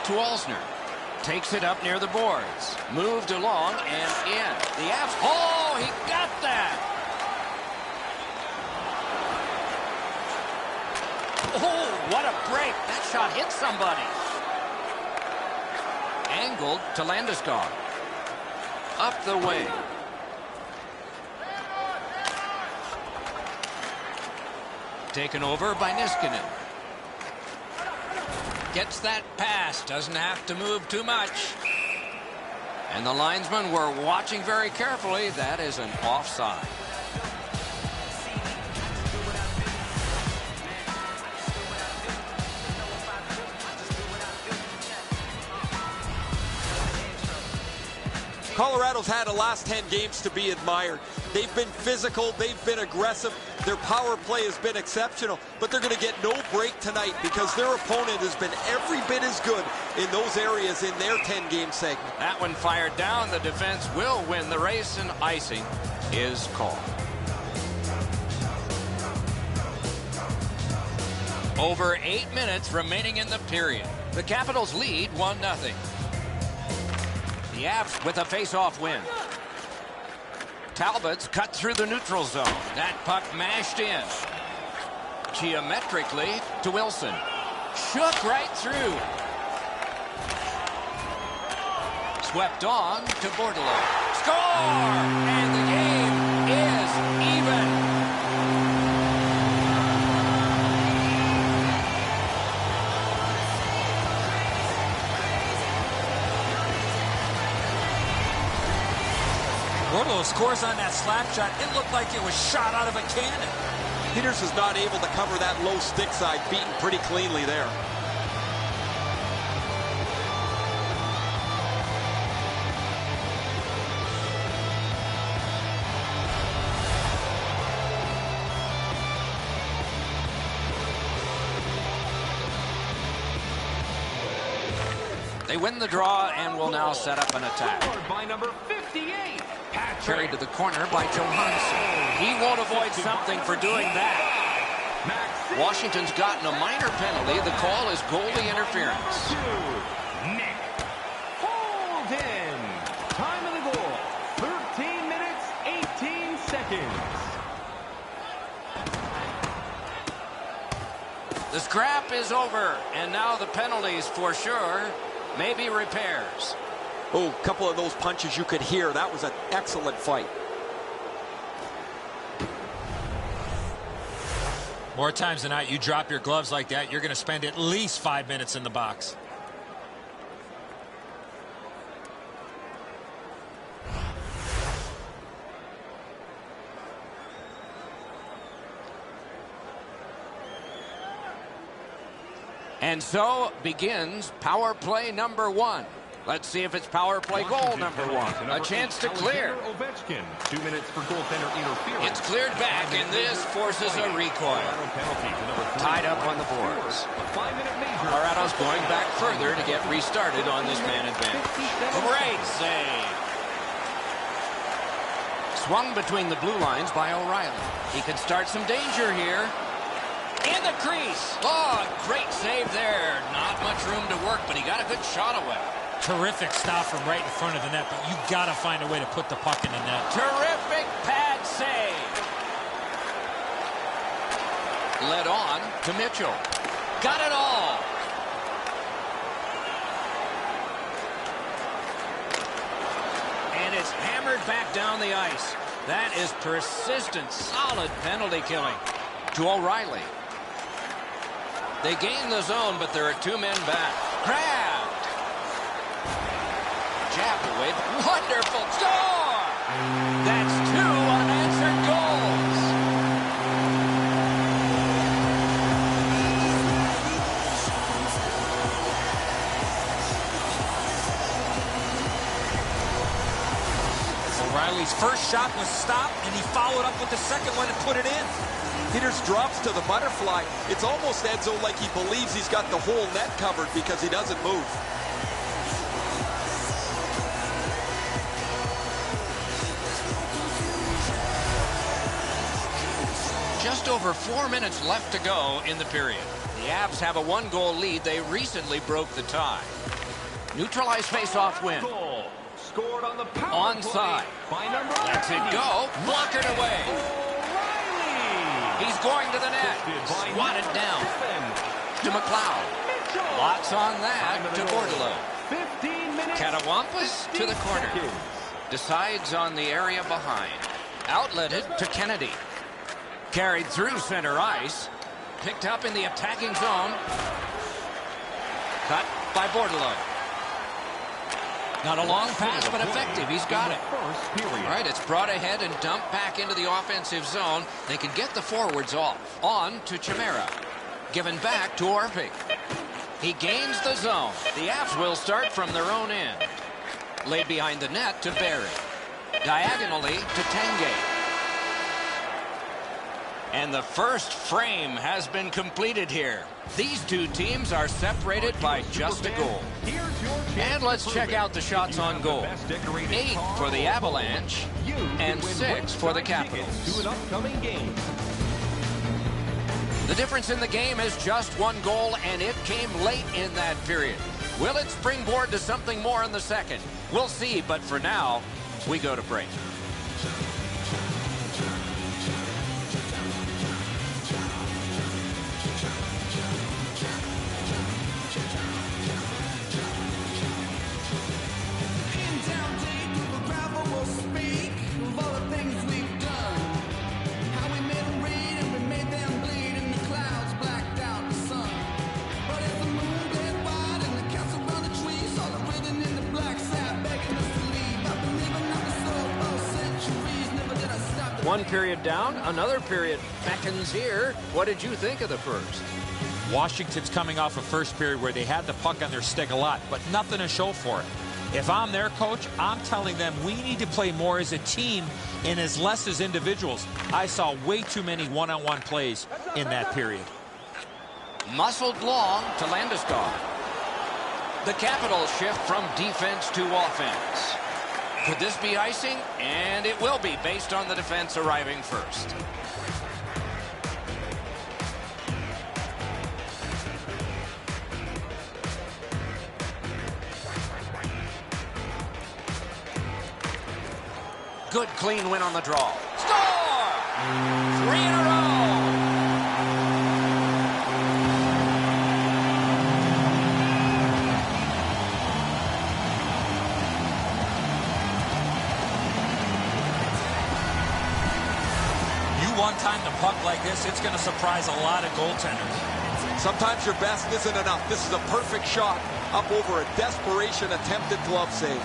To Alsner. Takes it up near the boards. Moved along and in. The Avs. Oh, he got that. Oh, what a break. That shot hit somebody. Angled to Landeskog. Up the wing. Taken over by Niskanen. Gets that pass. Doesn't have to move too much. And the linesmen were watching very carefully. That is an offside. Colorado's had the last 10 games to be admired. They've been physical, they've been aggressive, their power play has been exceptional, but they're going to get no break tonight because their opponent has been every bit as good in those areas in their 10-game segment. That one fired down. The defense will win the race, and icing is called. Over 8 minutes remaining in the period. The Capitals lead 1-0. The Avs with a face-off win. Talbot's cut through the neutral zone. That puck mashed in. Geometrically to Wilson. Shook right through. Swept on to Bordelot. Score! And the game is even. Bordelot scores on that slap shot. It looked like it was shot out of a cannon. Peters is not able to cover that low stick side, beaten pretty cleanly there. They win the draw and will now set up an attack. By number 58. Carried to the corner by Johansson. He won't avoid something for doing that. Washington's gotten a minor penalty. The call is goalie interference. Nick Holden. Time of the goal, 13 minutes, 18 seconds. The scrap is over, and now the penalties for sure. Maybe repairs. Oh, a couple of those punches you could hear. That was an excellent fight. More times than not, you drop your gloves like that, you're going to spend at least 5 minutes in the box. And so begins power play number 1. Let's see if it's power play goal number 1. A chance to clear. 2 minutes for goaltender interference. It's cleared back, and this forces a recoil. Tied up on the boards. Colorado's going back further to get restarted on this man advantage. Great save. Swung between the blue lines by O'Reilly. He could start some danger here. In the crease. Oh, great save there. Not much room to work, but he got a good shot away. Terrific stop from right in front of the net, but you got to find a way to put the puck in the net. Terrific pad save. Led on to Mitchell. Got it all. And it's hammered back down the ice. That is persistent, solid penalty killing to O'Reilly. They gain the zone, but there are 2 men back. Grabbed. Jabbed away. Wonderful score! That's 2 unanswered goals. O'Reilly's first shot was stopped, and he followed up with the second one and put it in. Peters drops to the butterfly. It's almost, Edzo, like he believes he's got the whole net covered because he doesn't move. Just over 4 minutes left to go in the period. The Avs have a 1-goal lead. They recently broke the tie. Neutralized face-off win. Goal scored on the power Onside. play by number Lets it go. Blockered away. He's going to the net. Swatted down to McLeod. Lots on that to Bordelot. 15 minutes. Catawampus to the corner. Decides on the area behind. Outletted to Kennedy. Carried through center ice. Picked up in the attacking zone. Cut by Bordelot. Not a long pass, but effective. He's got it. All right, it's brought ahead and dumped back into the offensive zone. They can get the forwards off. On to Chimera. Given back to Orpik. He gains the zone. The Avs will start from their own end. Laid behind the net to Barry. Diagonally to Tanguay. And the first frame has been completed here. These two teams are separated by just a goal. And let's check out the shots on goal. 8 for the Avalanche and 6 for the Capitals. The difference in the game is just 1 goal, and it came late in that period. Will it springboard to something more in the second? We'll see, but for now, we go to break. One period down, another period beckons here. What did you think of the first? Washington's coming off a first period where they had the puck on their stick a lot, but nothing to show for it. If I'm their coach, I'm telling them we need to play more as a team and as less as individuals. I saw way too many one-on-one plays in that period. Muscled long to Landeskog. The Capitals shift from defense to offense. Could this be icing? And it will be, based on the defense arriving first. Good clean win on the draw. Score! 3 in a row! One-time the puck like this, it's going to surprise a lot of goaltenders. Sometimes your best isn't enough. This is a perfect shot up over a desperation attempted glove save.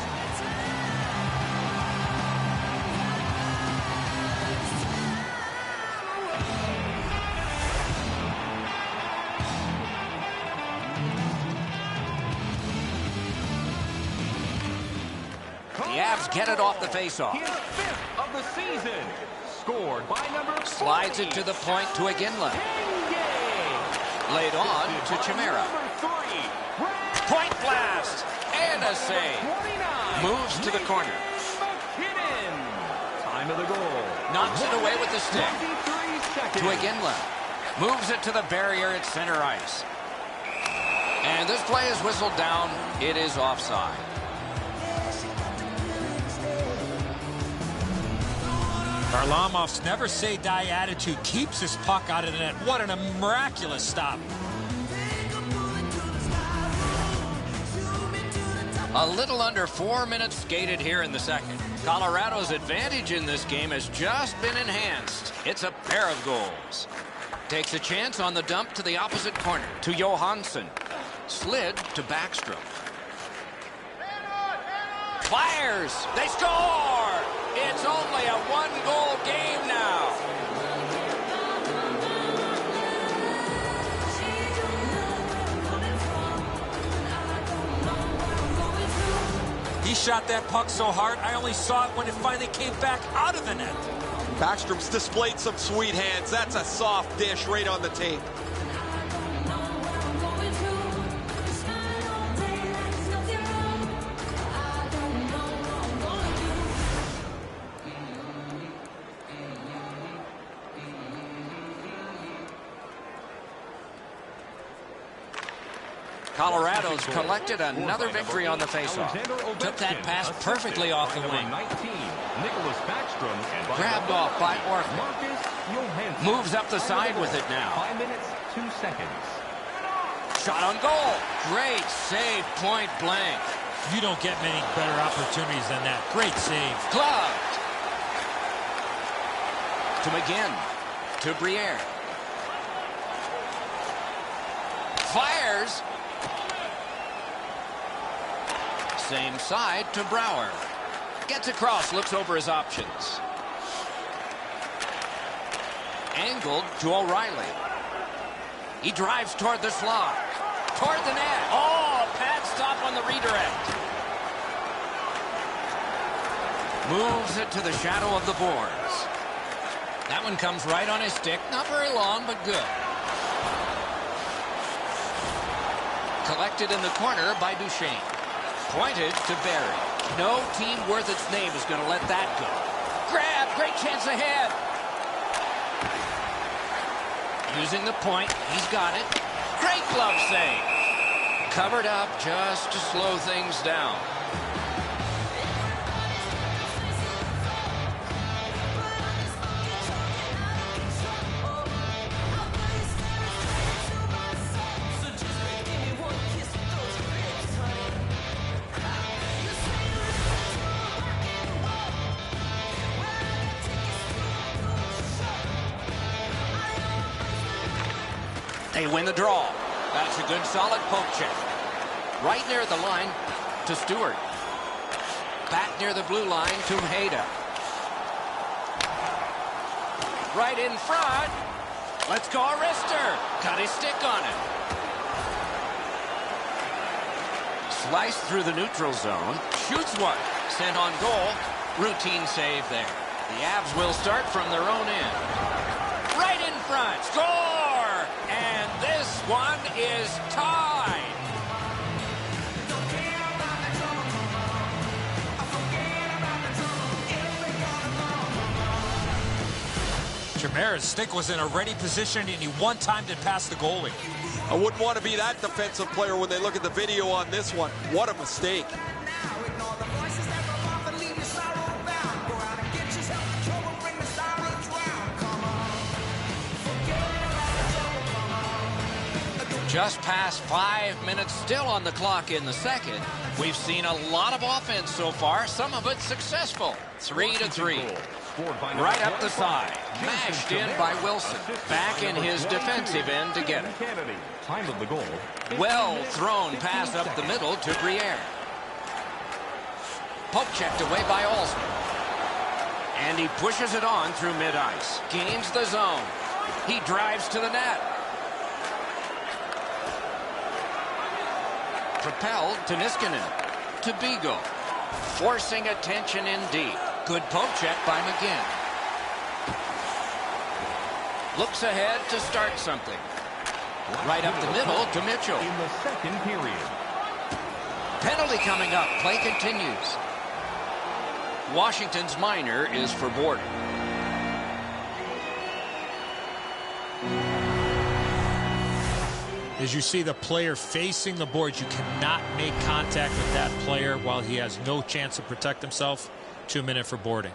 The Avs get it off the faceoff. His 5th of the season. Scored by number 40. Slides it to the point to Iginla. Laid on to Chimera. Point blast! And a save. Moves to the corner. Time of the goal. Knocks it away with the stick. To Iginla. Moves it to the barrier at center ice. And this play is whistled down. It is offside. Varlamov's never say die attitude keeps his puck out of the net. What a miraculous stop. A little under 4 minutes skated here in the second. Colorado's advantage in this game has just been enhanced. It's a pair of goals. Takes a chance on the dump to the opposite corner. To Johansson. Slid to Backstrom. Fires! They score! It's only a 1-goal game now. He shot that puck so hard, I only saw it when it finally came back out of the net. Backstrom's displayed some sweet hands. That's a soft dish right on the tape. Colorado's collected another victory on the faceoff. Took that pass perfectly off the wing. Grabbed off by Orphan. Moves up the side with it now. 5 minutes, 2 seconds. Shot on goal. Great save, point blank. You don't get many better opportunities than that. Great save. Gloved. To McGinn. To Briere. Fires. Same side to Brouwer. Gets across, looks over his options. Angled to O'Reilly. He drives toward the slot. Toward the net. Oh, pad stop on the redirect. Moves it to the shadow of the boards. That one comes right on his stick. Not very long, but good. Collected in the corner by Duchesne. Pointed to Barry. No team worth its name is going to let that go. Grab, great chance ahead. Using the point, he's got it. Great glove save. Covered up just to slow things down. They win the draw. That's a good solid poke check. Right near the line to Stewart. Back near the blue line to Hayda. Right in front. Let's go Arister. Got his stick on it. Sliced through the neutral zone. Shoots one. Sent on goal. Routine save there. The Avs will start from their own end. Right in front. Score! And this one is tied. Chimera's stick was in a ready position, and he one-timed it past the goalie. I wouldn't want to be that defensive player when they look at the video on this one. What a mistake. Just past 5 minutes still on the clock in the second. We've seen a lot of offense so far, some of it successful. 3-3. Right up the side. Mashed in by Wilson. Back in his defensive end to get it. Well thrown pass up the middle to Briere. Poke checked away by Olsen. And he pushes it on through mid-ice. Gains the zone. He drives to the net. Propelled to Niskanen. To Beagle. Forcing attention indeed. Good poke check by McGinn. Looks ahead to start something. Right up the middle to Mitchell. In the second period. Penalty coming up. Play continues. Washington's minor is for boarding. As you see the player facing the boards, you cannot make contact with that player while he has no chance to protect himself. 2 minutes for boarding.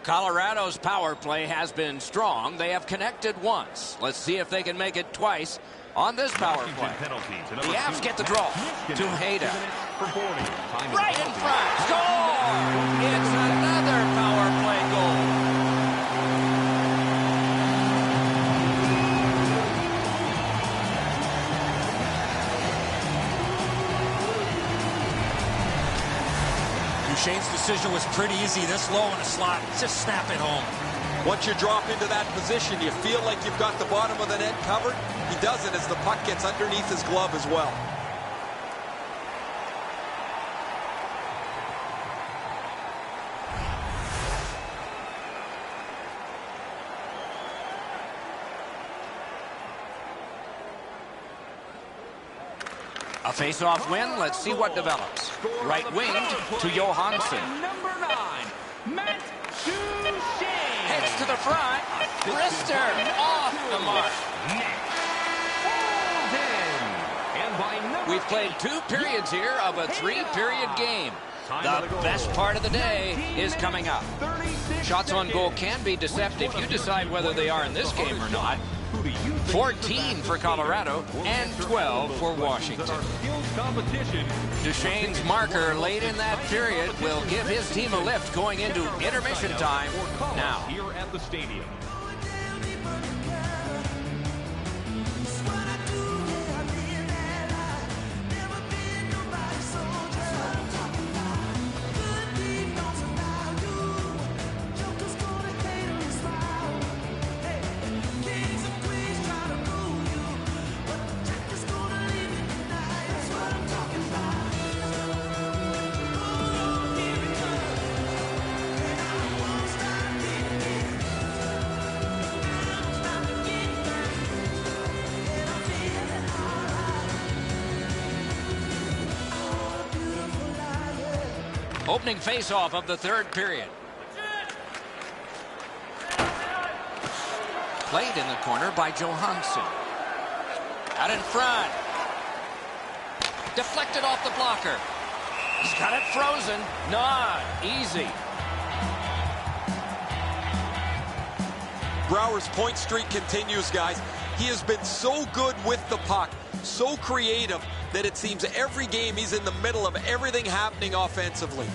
Colorado's power play has been strong. They have connected once. Let's see if they can make it twice on this power play. The Avs get the draw to Hayda. Right in front. Score! It's another power play goal. Shane's decision was pretty easy. This low in the slot, just snap it home. Once you drop into that position, you feel like you've got the bottom of the net covered. He doesn't as the puck gets underneath his glove as well. A face-off win. Let's see what develops. Right winged to Johansson. Number 9, Matt Duchesne. Heads to the front. Brister off the mark. We've played 2 periods here of a 3-period game. The best part of the day is coming up. Shots on goal can be deceptive. You decide whether they are in this game or not. 14 for Colorado and 12 for Washington. Duchesne's marker late in that period will give his team a lift going into intermission time now. Here at the stadium. Opening face-off of the third period. Played in the corner by Johansson. Out in front. Deflected off the blocker. He's got it frozen. Not easy. Brouwer's point streak continues, guys. He has been so good with the puck, so creative, that it seems every game he's in the middle of everything happening offensively.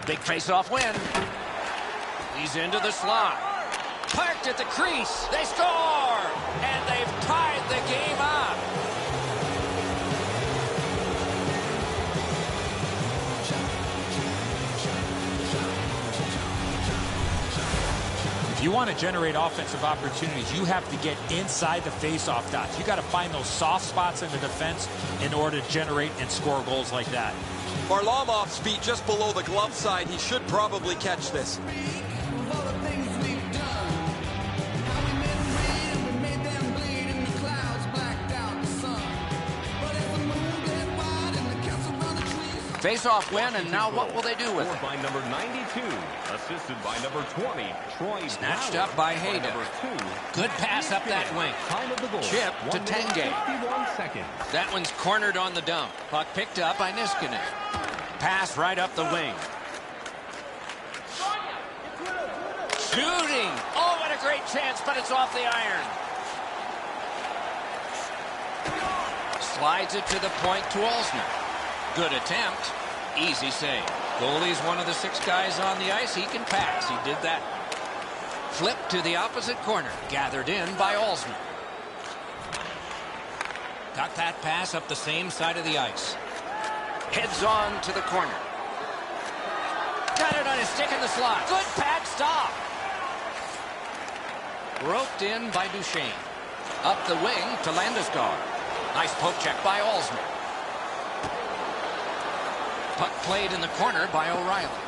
Big face-off win. He's into the slot. Parked at the crease. They score! And they've tied the game up. If you want to generate offensive opportunities, you have to get inside the face-off dots. You got to find those soft spots in the defense in order to generate and score goals like that. Varlamov's feet just below the glove side. He should probably catch this. Face-off win, and now what will they do with it? By number 92, assisted by number 20, Troy. Snatched up by Hayden. Good pass up that wing. Time of the goal. Chip to Tenge. 51 seconds. That one's cornered on the dump. Puck picked up by Niskanen. Pass right up the wing. Shooting. Oh, what a great chance, but it's off the iron. Slides it to the point to Olsner. Good attempt. Easy save. Goalie's one of the 6 guys on the ice. He can pass. He did that. Flip to the opposite corner. Gathered in by Olsner. Got that pass up the same side of the ice. Heads on to the corner. Got it on his stick in the slot. Good pad stop. Roped in by Duchesne. Up the wing to Landeskog. Nice poke check by Olsner. Puck played in the corner by O'Reilly.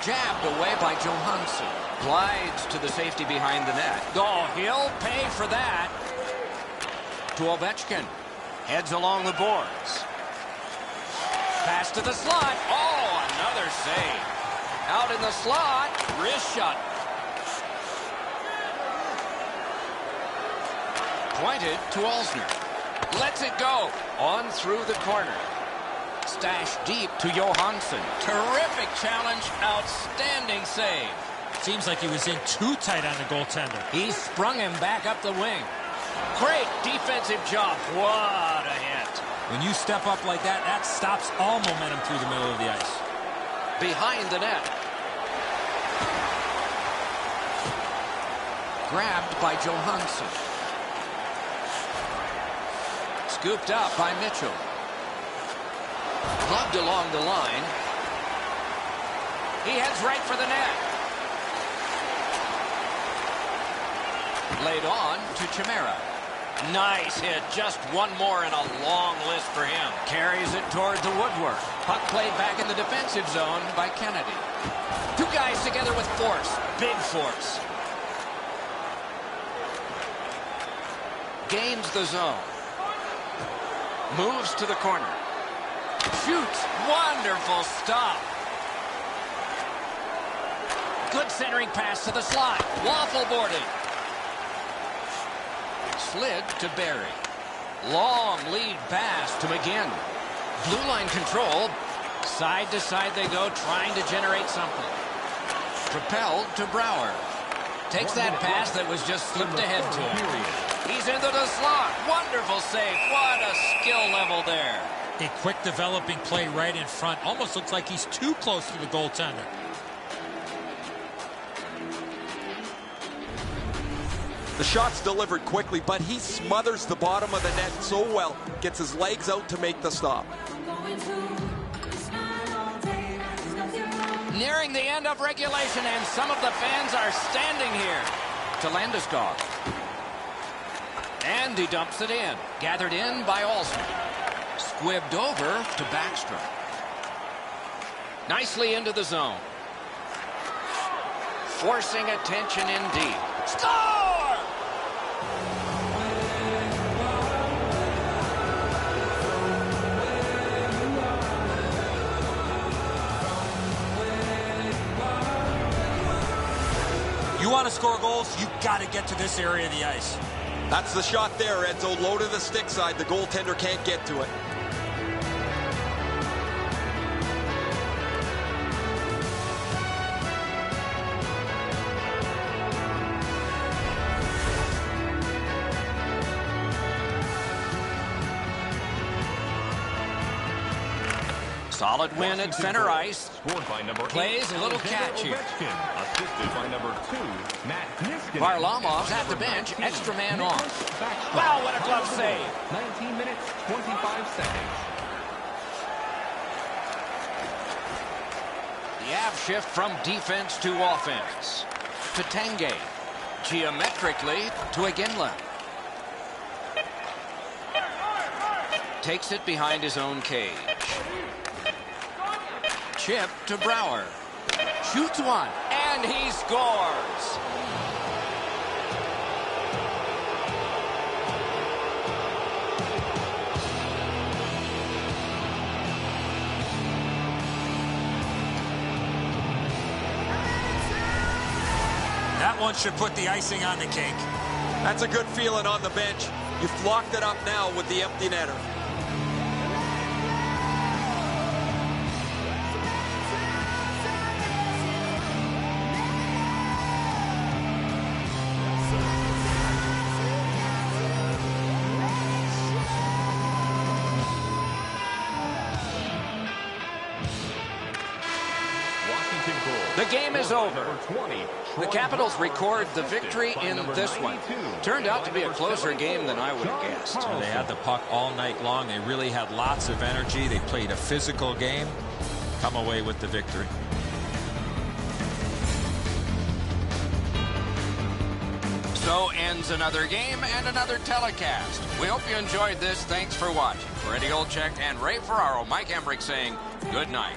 Jabbed away by Johansson. Glides to the safety behind the net. Oh, he'll pay for that. To Ovechkin. Heads along the boards. Pass to the slot. Oh, another save. Out in the slot. Wrist shot. Pointed to Olsner. Lets it go. On through the corner. Stashed deep to Johansson. Terrific challenge. Outstanding save. Seems like he was in too tight on the goaltender. He sprung him back up the wing. Great defensive job. What a hit. When you step up like that, that stops all momentum through the middle of the ice. Behind the net. Grabbed by Johansson. Scooped up by Mitchell. Gloved along the line. He heads right for the net. Laid on to Chimera. Nice hit. Just one more in a long list for him. Carries it toward the woodwork. Puck played back in the defensive zone by Kennedy. 2 guys together with force. Big force. Gains the zone. Moves to the corner. Shoots. Wonderful stop. Good centering pass to the slot. Waffle boarded. Slid to Barry. Long lead pass to McGinn. Blue line control. Side to side they go, trying to generate something. Propelled to Brouwer. Takes that pass that was just slipped ahead to him. He's into the slot. Wonderful save. What a skill level there. A quick developing play right in front. Almost looks like he's too close to the goaltender. The shot's delivered quickly, but he smothers the bottom of the net so well. Gets his legs out to make the stop. Nearing the end of regulation, and some of the fans are standing here. To Landeskog. And he dumps it in. Gathered in by Olsner. Squibbed over to Backstrom. Nicely into the zone. Forcing attention in deep. Score! You want to score goals, you got to get to this area of the ice. That's the shot there, Edzo. Low to the stick side. The goaltender can't get to it. Solid win at center ice. Scored by number Plays 8, a little Alexander catch here. Ovechkin. Assisted by number 2, Matt Niskanen. Varlamov's at the bench. Extra man off. Wow, what a glove save. 19 minutes, 25 seconds. The Avs shift from defense to offense. To Tanguay. Geometrically to Iginla. Takes it behind his own cage. Chip to Brouwer. Shoots one, and he scores. That one should put the icing on the cake. That's a good feeling on the bench. You've locked it up now with the empty netter. The game is over. The Capitals record the victory in this one. Turned out to be a closer game than I would have guessed. They had the puck all night long. They really had lots of energy. They played a physical game. Come away with the victory. So ends another game and another telecast. We hope you enjoyed this. Thanks for watching. For Eddie Olczyk and Ray Ferraro, Mike Emmerich saying good night.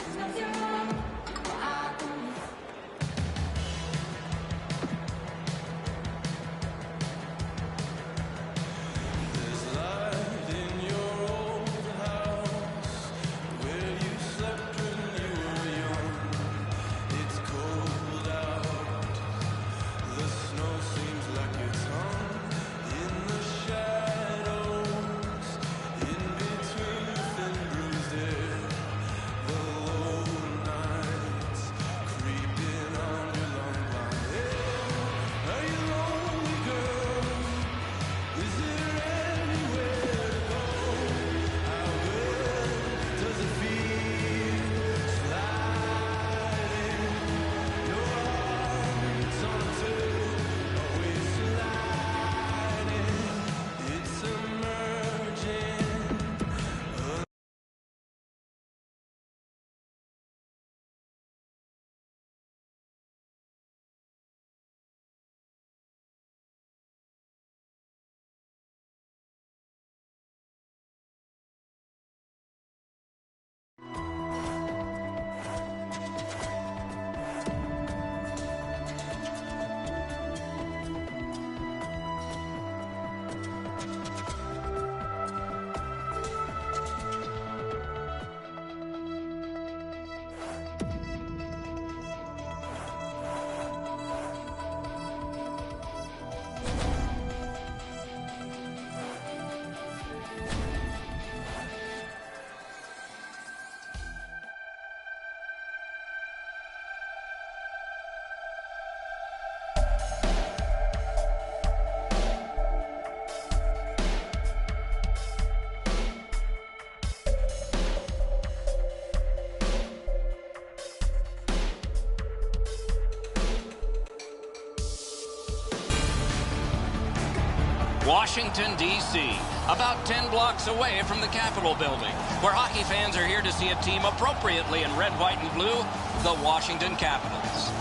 Washington, D.C., about 10 blocks away from the Capitol building, where hockey fans are here to see a team appropriately in red, white, and blue, the Washington Capitals.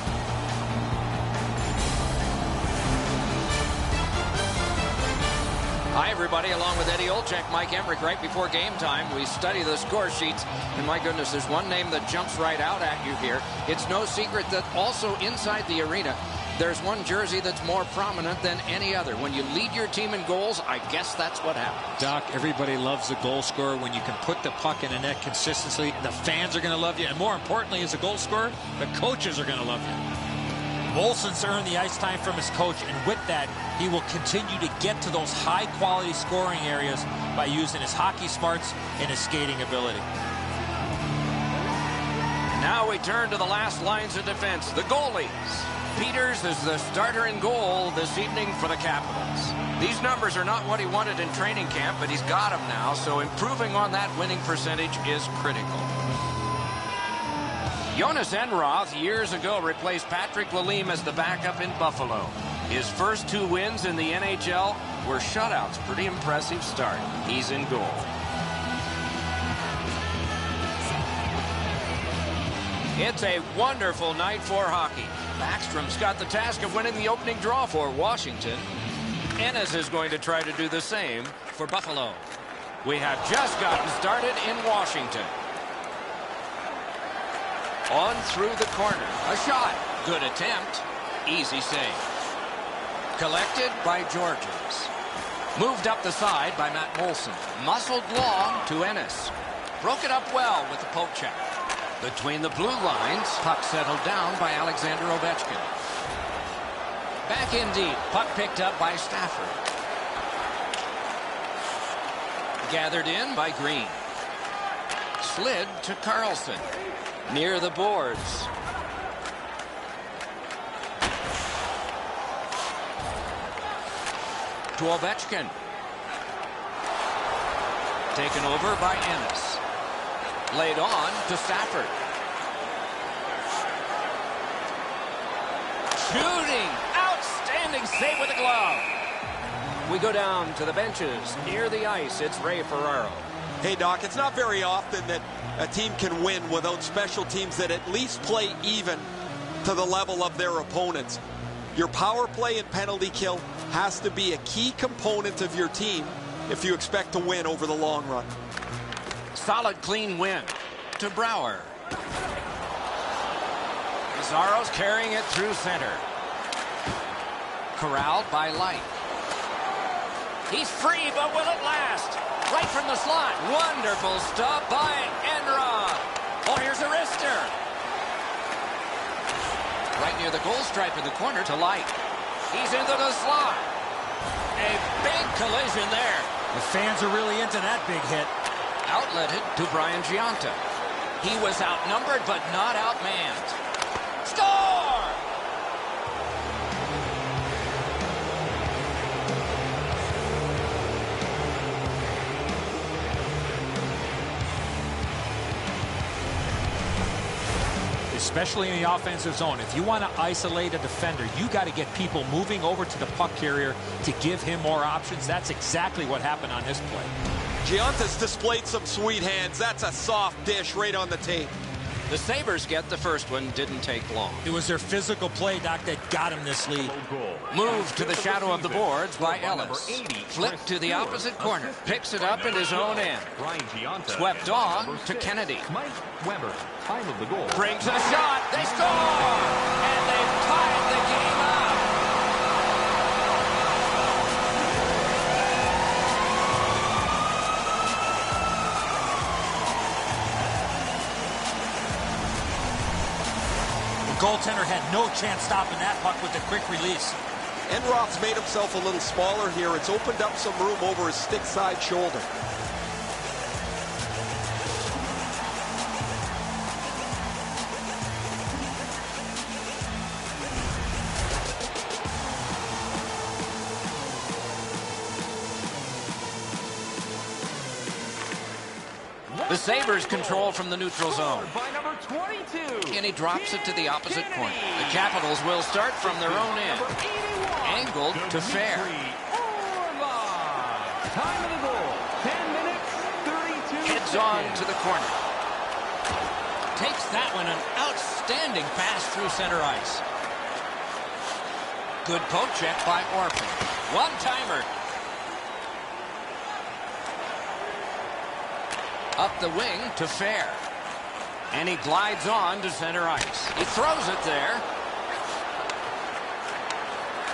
Hi, everybody. Along with Eddie Olczyk, Mike Emmerich, right before game time, we study the score sheets. And my goodness, there's one name that jumps right out at you here. It's no secret that also inside the arena, there's one jersey that's more prominent than any other. When you lead your team in goals, I guess that's what happens. Doc, everybody loves the goal scorer. When you can put the puck in the net consistently, the fans are going to love you. And more importantly, as a goal scorer, the coaches are going to love you. Molson's earned the ice time from his coach, and with that, he will continue to get to those high-quality scoring areas by using his hockey smarts and his skating ability. Now we turn to the last lines of defense, the goalies. Peters is the starter in goal this evening for the Capitals. These numbers are not what he wanted in training camp, but he's got them now, so improving on that winning percentage is critical. Jonas Enroth years ago replaced Patrick Lalime as the backup in Buffalo. His first 2 wins in the NHL were shutouts. Pretty impressive start. He's in goal. It's a wonderful night for hockey. Backstrom's got the task of winning the opening draw for Washington. Ennis is going to try to do the same for Buffalo. We have just gotten started in Washington. On through the corner. A shot. Good attempt. Easy save. Collected by Georges. Moved up the side by Matt Molson. Muscled long to Ennis. Broke it up well with the poke check. Between the blue lines, puck settled down by Alexander Ovechkin. Back in deep. Puck picked up by Stafford. Gathered in by Green. Slid to Carlson. Near the boards. To Ovechkin. Taken over by Ennis. Laid on to Stafford. Shooting. Outstanding save with the glove. We go down to the benches. Near the ice, it's Ray Ferraro. Hey, Doc, it's not very often that a team can win without special teams that at least play even to the level of their opponents. Your power play and penalty kill has to be a key component of your team if you expect to win over the long run. Solid, clean win to Brouwer. Mazzaro's carrying it through center. Corralled by Light. He's free, but will it last? Right from the slot. Wonderful stop by Enroth. Oh, here's a wrister. Right near the goal stripe in the corner to Light. He's into the slot. A big collision there. The fans are really into that big hit. Outletted to Brian Giunta. He was outnumbered, but not outmanned. Score! Especially in the offensive zone. If you want to isolate a defender, you got to get people moving over to the puck carrier to give him more options. That's exactly what happened on this play. Giunta's displayed some sweet hands. That's a soft dish right on the tape. The Sabres get the first one. Didn't take long. It was their physical play, Doc, that got him this lead. Moved to the shadow of the boards by Ellis. Flipped to the opposite corner. Picks it up in his own end. Swept on to Kennedy. Time of the goal. Brings a shot. They score! And they've tied the game up. The goaltender had no chance stopping that puck with a quick release. Enroth's made himself a little smaller here. It's opened up some room over his stick side shoulder. The Sabres control from the neutral zone. By number 22. And he drops it to the opposite corner. The Capitals will start from their own end. Angled to Fair. Time of the goal. 10 minutes, 32 Heads seconds. on to the corner. Takes that one, an outstanding pass through center ice. Good poke check by Orphan. One-timer. Up the wing to Fair. And he glides on to center ice. He throws it there.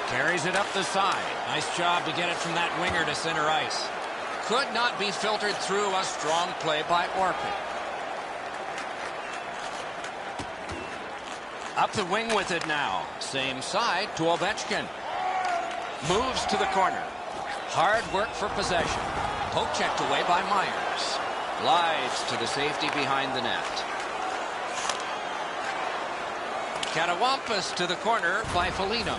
Carries it up the side. Nice job to get it from that winger to center ice. Could not be filtered through. A strong play by Orpik. Up the wing with it now. Same side to Ovechkin. Moves to the corner. Hard work for possession. Poke checked away by Myers. Glides to the safety behind the net. Katawampus to the corner by Foligno.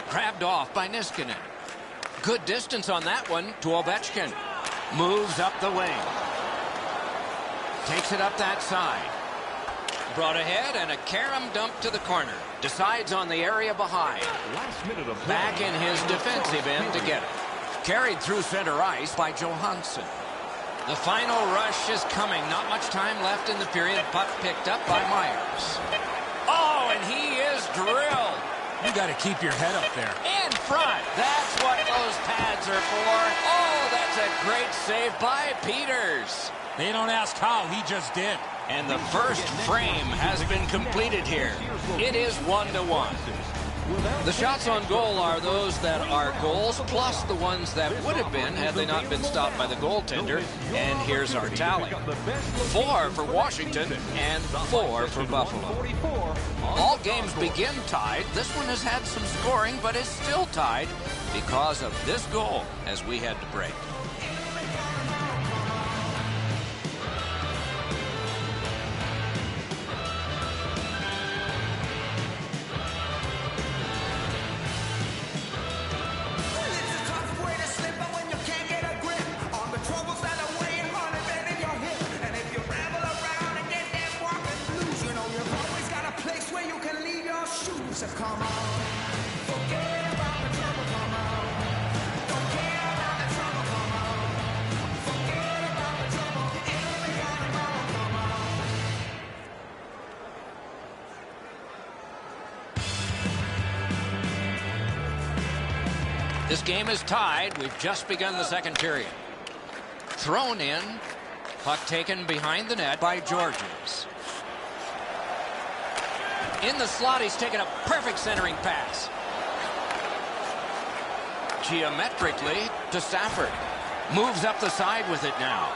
Grabbed off by Niskanen. Good distance on that one to Ovechkin. Moves up the wing. Takes it up that side. Brought ahead and a carom dump to the corner. Decides on the area behind. Last minute of Back in his defensive end to get it. Carried through center ice by Johansson. The final rush is coming. Not much time left in the period. Puck picked up by Myers. Oh, and he is drilled. You got to keep your head up there. In front. That's what those pads are for. Oh, that's a great save by Peters. They don't ask how, he just did. And the first frame has been completed here. It is 1-1. The shots on goal are those that are goals, plus the ones that would have been had they not been stopped by the goaltender. And here's our tally. 4 for Washington and 4 for Buffalo. All games begin tied. This one has had some scoring, but is still tied because of this goal as we head to break. This game is tied. We've just begun the second period. Thrown in. Puck taken behind the net by Georges. In the slot, he's taken a perfect centering pass. Geometrically to Stafford. Moves up the side with it now.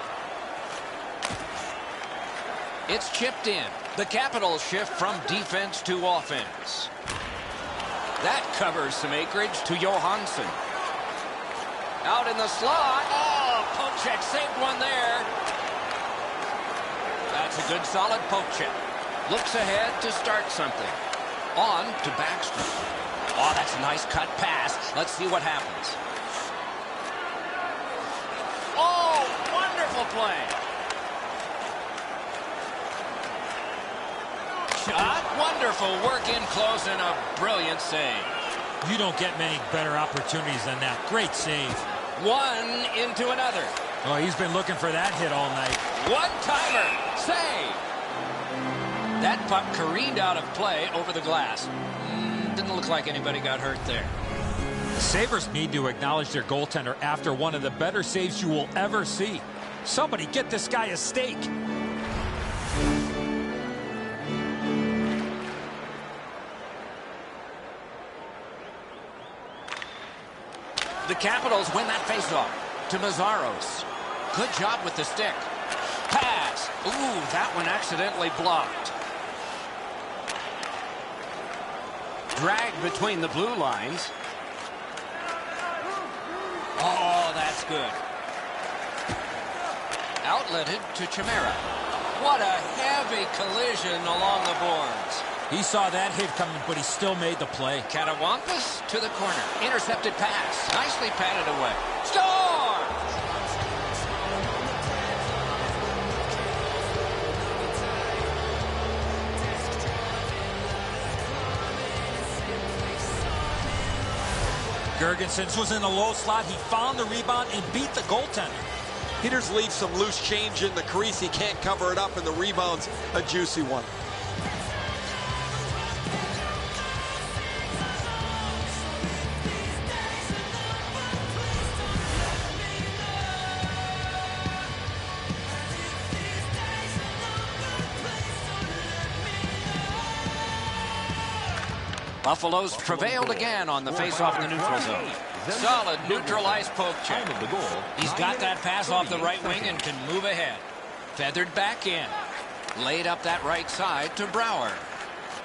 It's chipped in. The Capitals shift from defense to offense. That covers some acreage to Johansson. Out in the slot. Oh, poke check saved one there. That's a good solid poke check. Looks ahead to start something. On to Backstrom. Oh, that's a nice cut pass. Let's see what happens. Oh, wonderful play. Shot. Wonderful work in close and a brilliant save. You don't get many better opportunities than that. Great save. One into another. Oh, he's been looking for that hit all night. One-timer. Save. That puck careened out of play over the glass. Didn't look like anybody got hurt there. The Sabres need to acknowledge their goaltender after one of the better saves you will ever see. Somebody get this guy a steak. The Capitals win that faceoff to Mazzaros. Good job with the stick. Pass. Ooh, that one accidentally blocked. Dragged between the blue lines. Oh, that's good. Outletted to Chimera. What a heavy collision along the boards. He saw that hit coming, but he still made the play. Katawampus to the corner. Intercepted pass. Nicely patted away. Score! Gergensen was in the low slot. He found the rebound and beat the goaltender. Peters leaves some loose change in the crease. He can't cover it up, and the rebound's a juicy one. Buffalo's prevailed again on the faceoff in the neutral zone. Solid neutralized poke check. He's got that pass off the right wing and can move ahead. Feathered back in. Laid up that right side to Brouwer.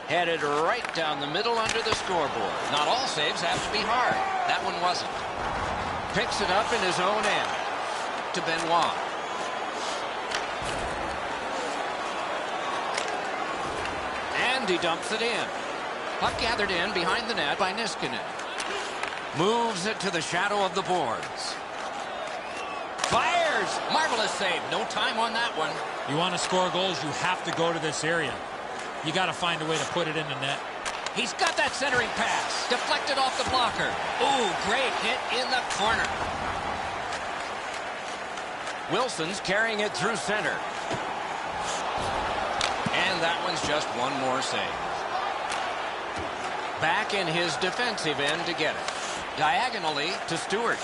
Headed right down the middle under the scoreboard. Not all saves have to be hard. That one wasn't. Picks it up in his own end to Benoit. And he dumps it in. Puck gathered in behind the net by Niskanen. Moves it to the shadow of the boards. Fires! Marvelous save. No time on that one. You want to score goals, you have to go to this area. You got to find a way to put it in the net. He's got that centering pass. Deflected off the blocker. Ooh, great hit in the corner. Wilson's carrying it through center. And that one's just one more save. Back in his defensive end to get it. Diagonally to Stewart.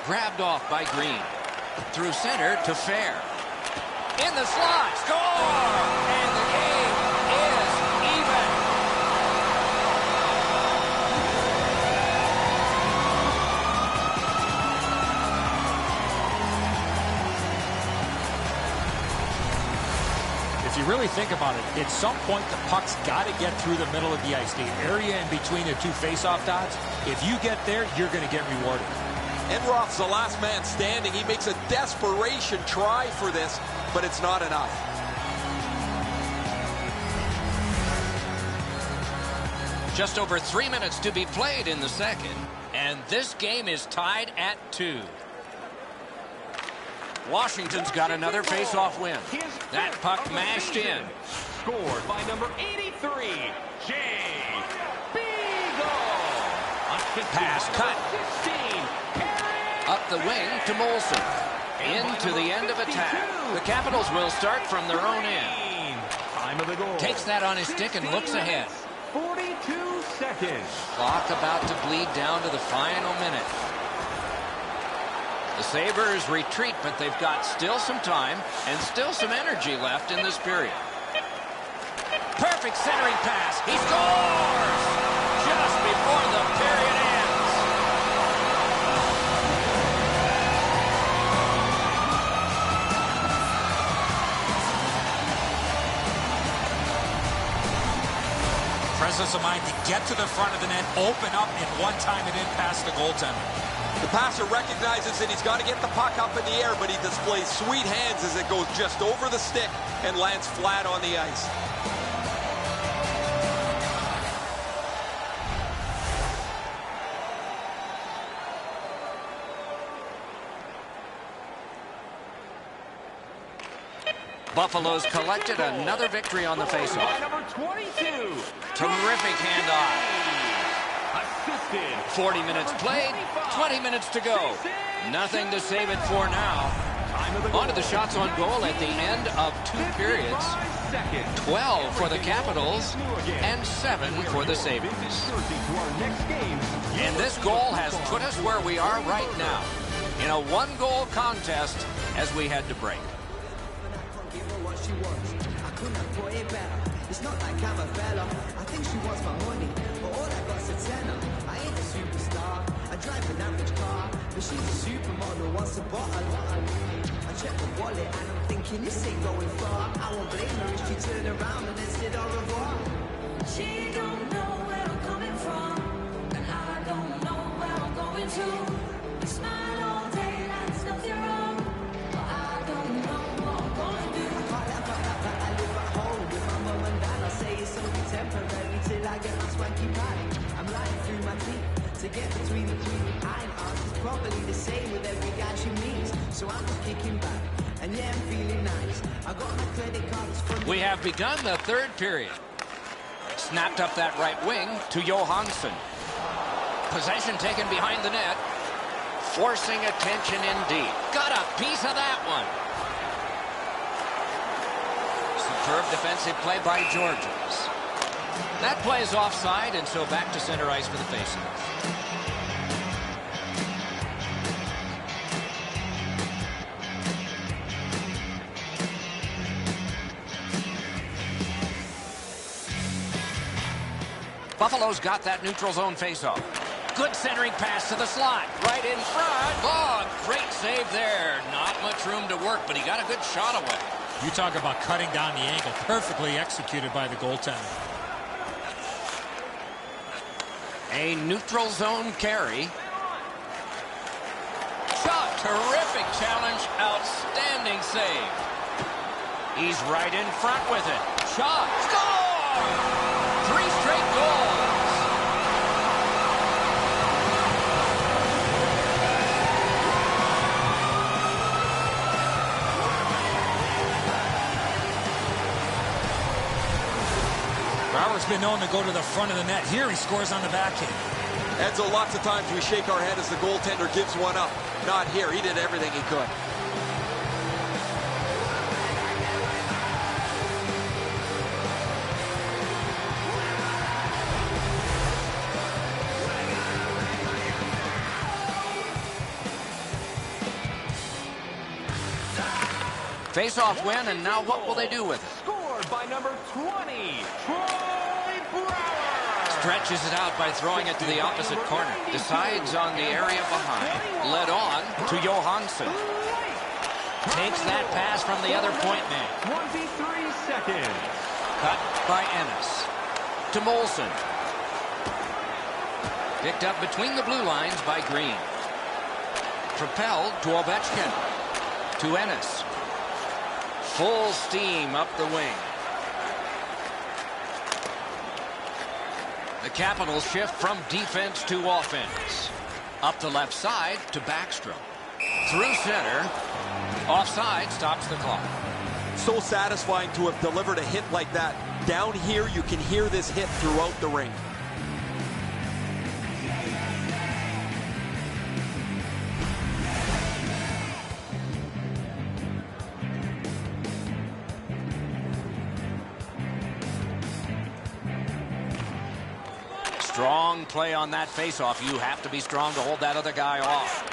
Grabbed off by Green. Through center to Fair. In the slot. Score! And the game is even. If you really think about it, at some point the puck's got to get through the middle of the ice. The area in between the two face-off dots, if you get there, you're going to get rewarded. Enroth's the last man standing. He makes a desperation try for this, but it's not enough. Just over 3 minutes to be played in the second, and this game is tied at 2. Washington's got another face-off win. That puck mashed in. Scored by number 83, Jay Beagle. Pass cut. 16. Up the wing to Molson. Into the end of attack. The Capitals will start from their own end. Time of the goal. Takes that on his stick and looks ahead. 42 seconds. Clock about to bleed down to the final minute. The Sabres retreat, but they've got still some time and still some energy left in this period. Perfect centering pass. He scores! Just before the period ends. Presence of mind to get to the front of the net, open up, and one time it in past the goaltender. The passer recognizes that he's got to get the puck up in the air, but he displays sweet hands as it goes just over the stick and lands flat on the ice. Buffalo's collected another victory on the faceoff. Number 22. Terrific handoff. Assisted. 40 minutes played, 20 minutes to go. Nothing to save it for now. On to the shots on goal at the end of 2 periods. 12 for the Capitals and 7 for the Sabres. And this goal has put us where we are right now, in a 1-goal contest as we head to break. It's not like I'm a fella. I think she wants my money, but all I got's a tenner. I ain't a superstar. I drive an average car, but she's a supermodel. Wants a bottle. I check the wallet and I'm thinking this ain't going far. I won't blame her if she turned around and then said au revoir. She don't know where I'm coming from, and I don't know where I'm going to. We smile all day like there's nothing wrong, but I don't know what I'm gonna do. I live at home with my mum and dad. I say it's only temporary till I get my swanky pad. I'm lying through my teeth to get between the eyes. It's probably the same with every guy she meets. So I'm just kicking back, and yeah, I'm feeling nice. I got my credit cards from. We have begun the 3rd period. Snapped up that right wing to Johansson. Possession taken behind the net. Forcing attention indeed. Got a piece of that one. Superb defensive play by Georges. That play is offside, and so back to center ice for the faceoff. Buffalo's got that neutral zone faceoff. Good centering pass to the slot. Right in front. Oh, great save there. Not much room to work, but he got a good shot away. You talk about cutting down the angle. Perfectly executed by the goaltender. A neutral zone carry. Shot. Terrific challenge. Outstanding save. He's right in front with it. Shot. Score! 3 straight goals. Brower's been known to go to the front of the net. Here he scores on the backhand. Edzo, lots of times we shake our head as the goaltender gives one up. Not here. He did everything he could. Face-off win, and now what will they do with it? Scored by number 20, Troy Brower. Stretches it out by throwing it to the opposite corner. Decides on the area behind. Led on to Johansson. Takes that pass from the other point man. 23 seconds. Cut by Ennis. To Molson. Picked up between the blue lines by Green. Propelled to Ovechkin. To Ennis. Full steam up the wing. The Capitals shift from defense to offense. Up the left side to Backstrom. Through center. Offside stops the clock. So satisfying to have delivered a hit like that. Down here, you can hear this hit throughout the rink. Strong play on that faceoff. You have to be strong to hold that other guy off.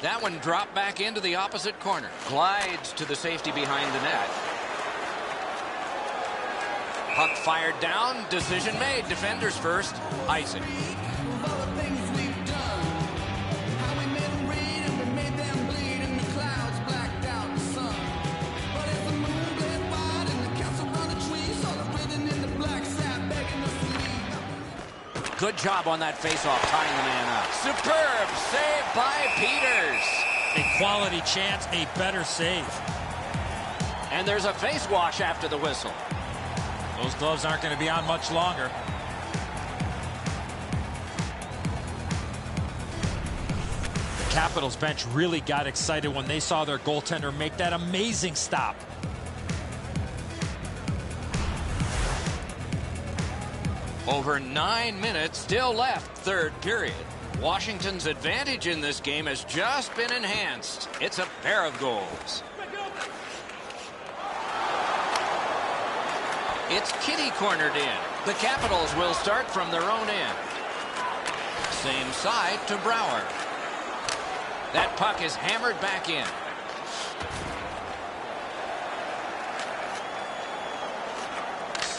That one dropped back into the opposite corner. Glides to the safety behind the net. Puck fired down. Decision made. Defenders first. Icing. Good job on that faceoff, tying the man up. Superb save by Peters. A quality chance, a better save. And there's a face wash after the whistle. Those gloves aren't going to be on much longer. The Capitals bench really got excited when they saw their goaltender make that amazing stop. Over 9 minutes still left, third period. Washington's advantage in this game has just been enhanced. It's a pair of goals. It's Kitty cornered in. The Capitals will start from their own end. Same side to Brower. That puck is hammered back in.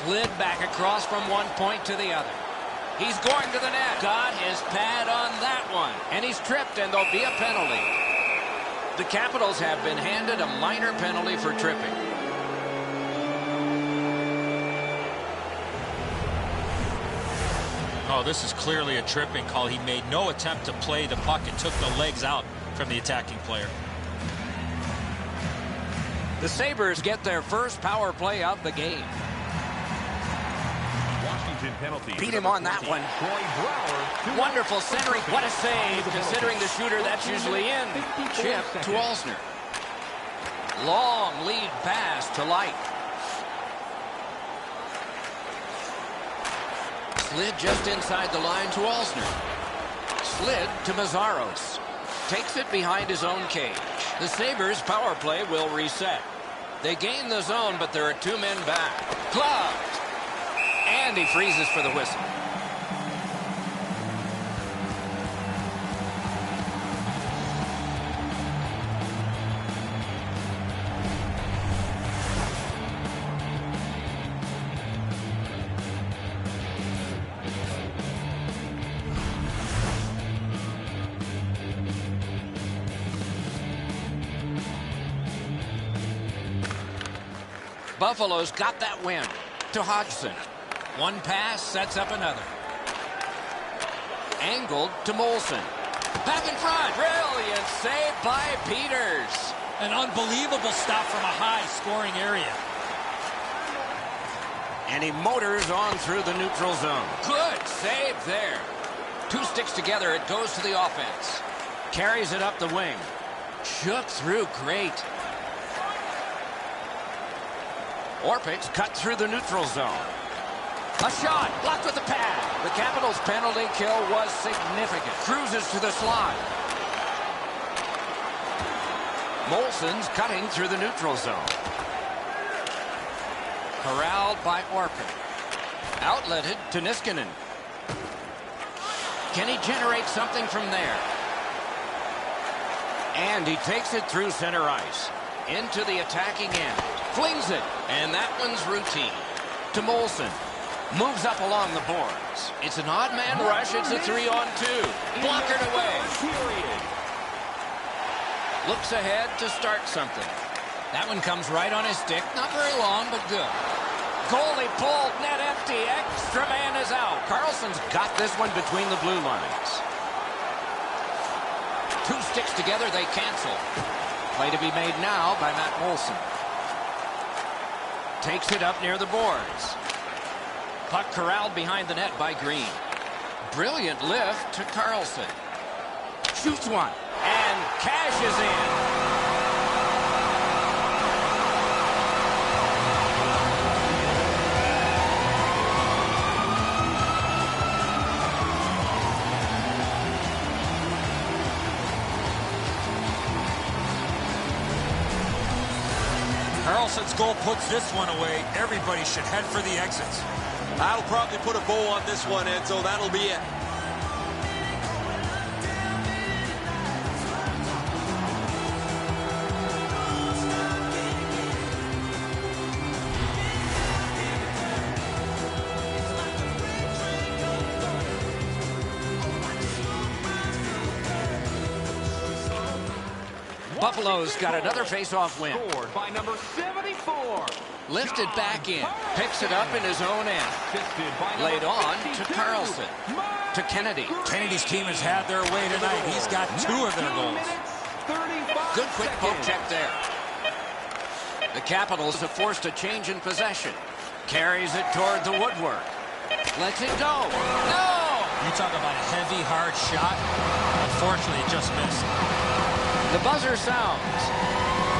Slid back across from one point to the other. He's going to the net. Got his pad on that one. And he's tripped, and there'll be a penalty. The Capitals have been handed a minor penalty for tripping. Oh, this is clearly a tripping call. He made no attempt to play the puck and took the legs out from the attacking player. The Sabres get their first power play of the game. Penalty. Beat him on that one. Wonderful centering. What a save, considering the shooter that's usually in. Chip to Alzner. Long lead pass to Light. Slid just inside the line to Alzner. Slid to Mazzaros. Takes it behind his own cage. The Sabres power play will reset. They gain the zone, but there are 2 men back. Gloved. And he freezes for the whistle. Buffalo's got that win. To Hodgson. One pass sets up another. Angled to Molson. Back in front. Brilliant save by Peters. An unbelievable stop from a high-scoring area. And he motors on through the neutral zone. Good save there. Two sticks together. It goes to the offense. Carries it up the wing. Shook through great. Orpik's cut through the neutral zone. A shot blocked with the pad. The Capitals' penalty kill was significant. Cruises to the slot. Molson's cutting through the neutral zone. Corralled by Orpik. Outletted to Niskanen. Can he generate something from there? And he takes it through center ice. Into the attacking end. Flings it. And that one's routine. To Molson. Moves up along the boards. It's an odd man rush. It's a 3-on-2. Blockered away. Looks ahead to start something. That one comes right on his stick. Not very long, but good. Goalie pulled. Net empty. Extra man is out. Carlson's got this one between the blue lines. Two sticks together. They cancel. Play to be made now by Matt Molson. Takes it up near the boards. Puck corralled behind the net by Green. Brilliant lift to Carlson. Shoots one. And cashes in. Carlson's goal puts this one away. Everybody should head for the exits. That'll probably put a bow on this one, and so that'll be it. Buffalo's got another face-off win. Scored by number 74. Lifted back in. Picks it up in his own end. Laid on to Carlson. To Kennedy. Kennedy's team has had their way tonight. He's got 2 of their goals. Good quick poke check there. The Capitals have forced a change in possession. Carries it toward the woodwork. Lets it go. No! You talk about a heavy, hard shot. Unfortunately, it just missed. The buzzer sounds.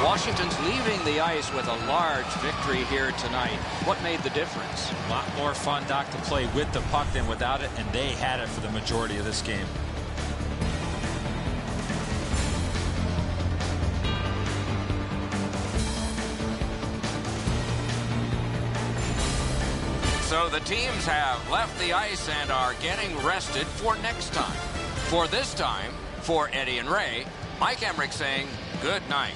Washington's leaving the ice with a large victory here tonight. What made the difference? A lot more fun, Doc, to play with the puck than without it, and they had it for the majority of this game. So the teams have left the ice and are getting rested for next time. For this time, for Eddie and Ray, Mike Emmerich saying good night.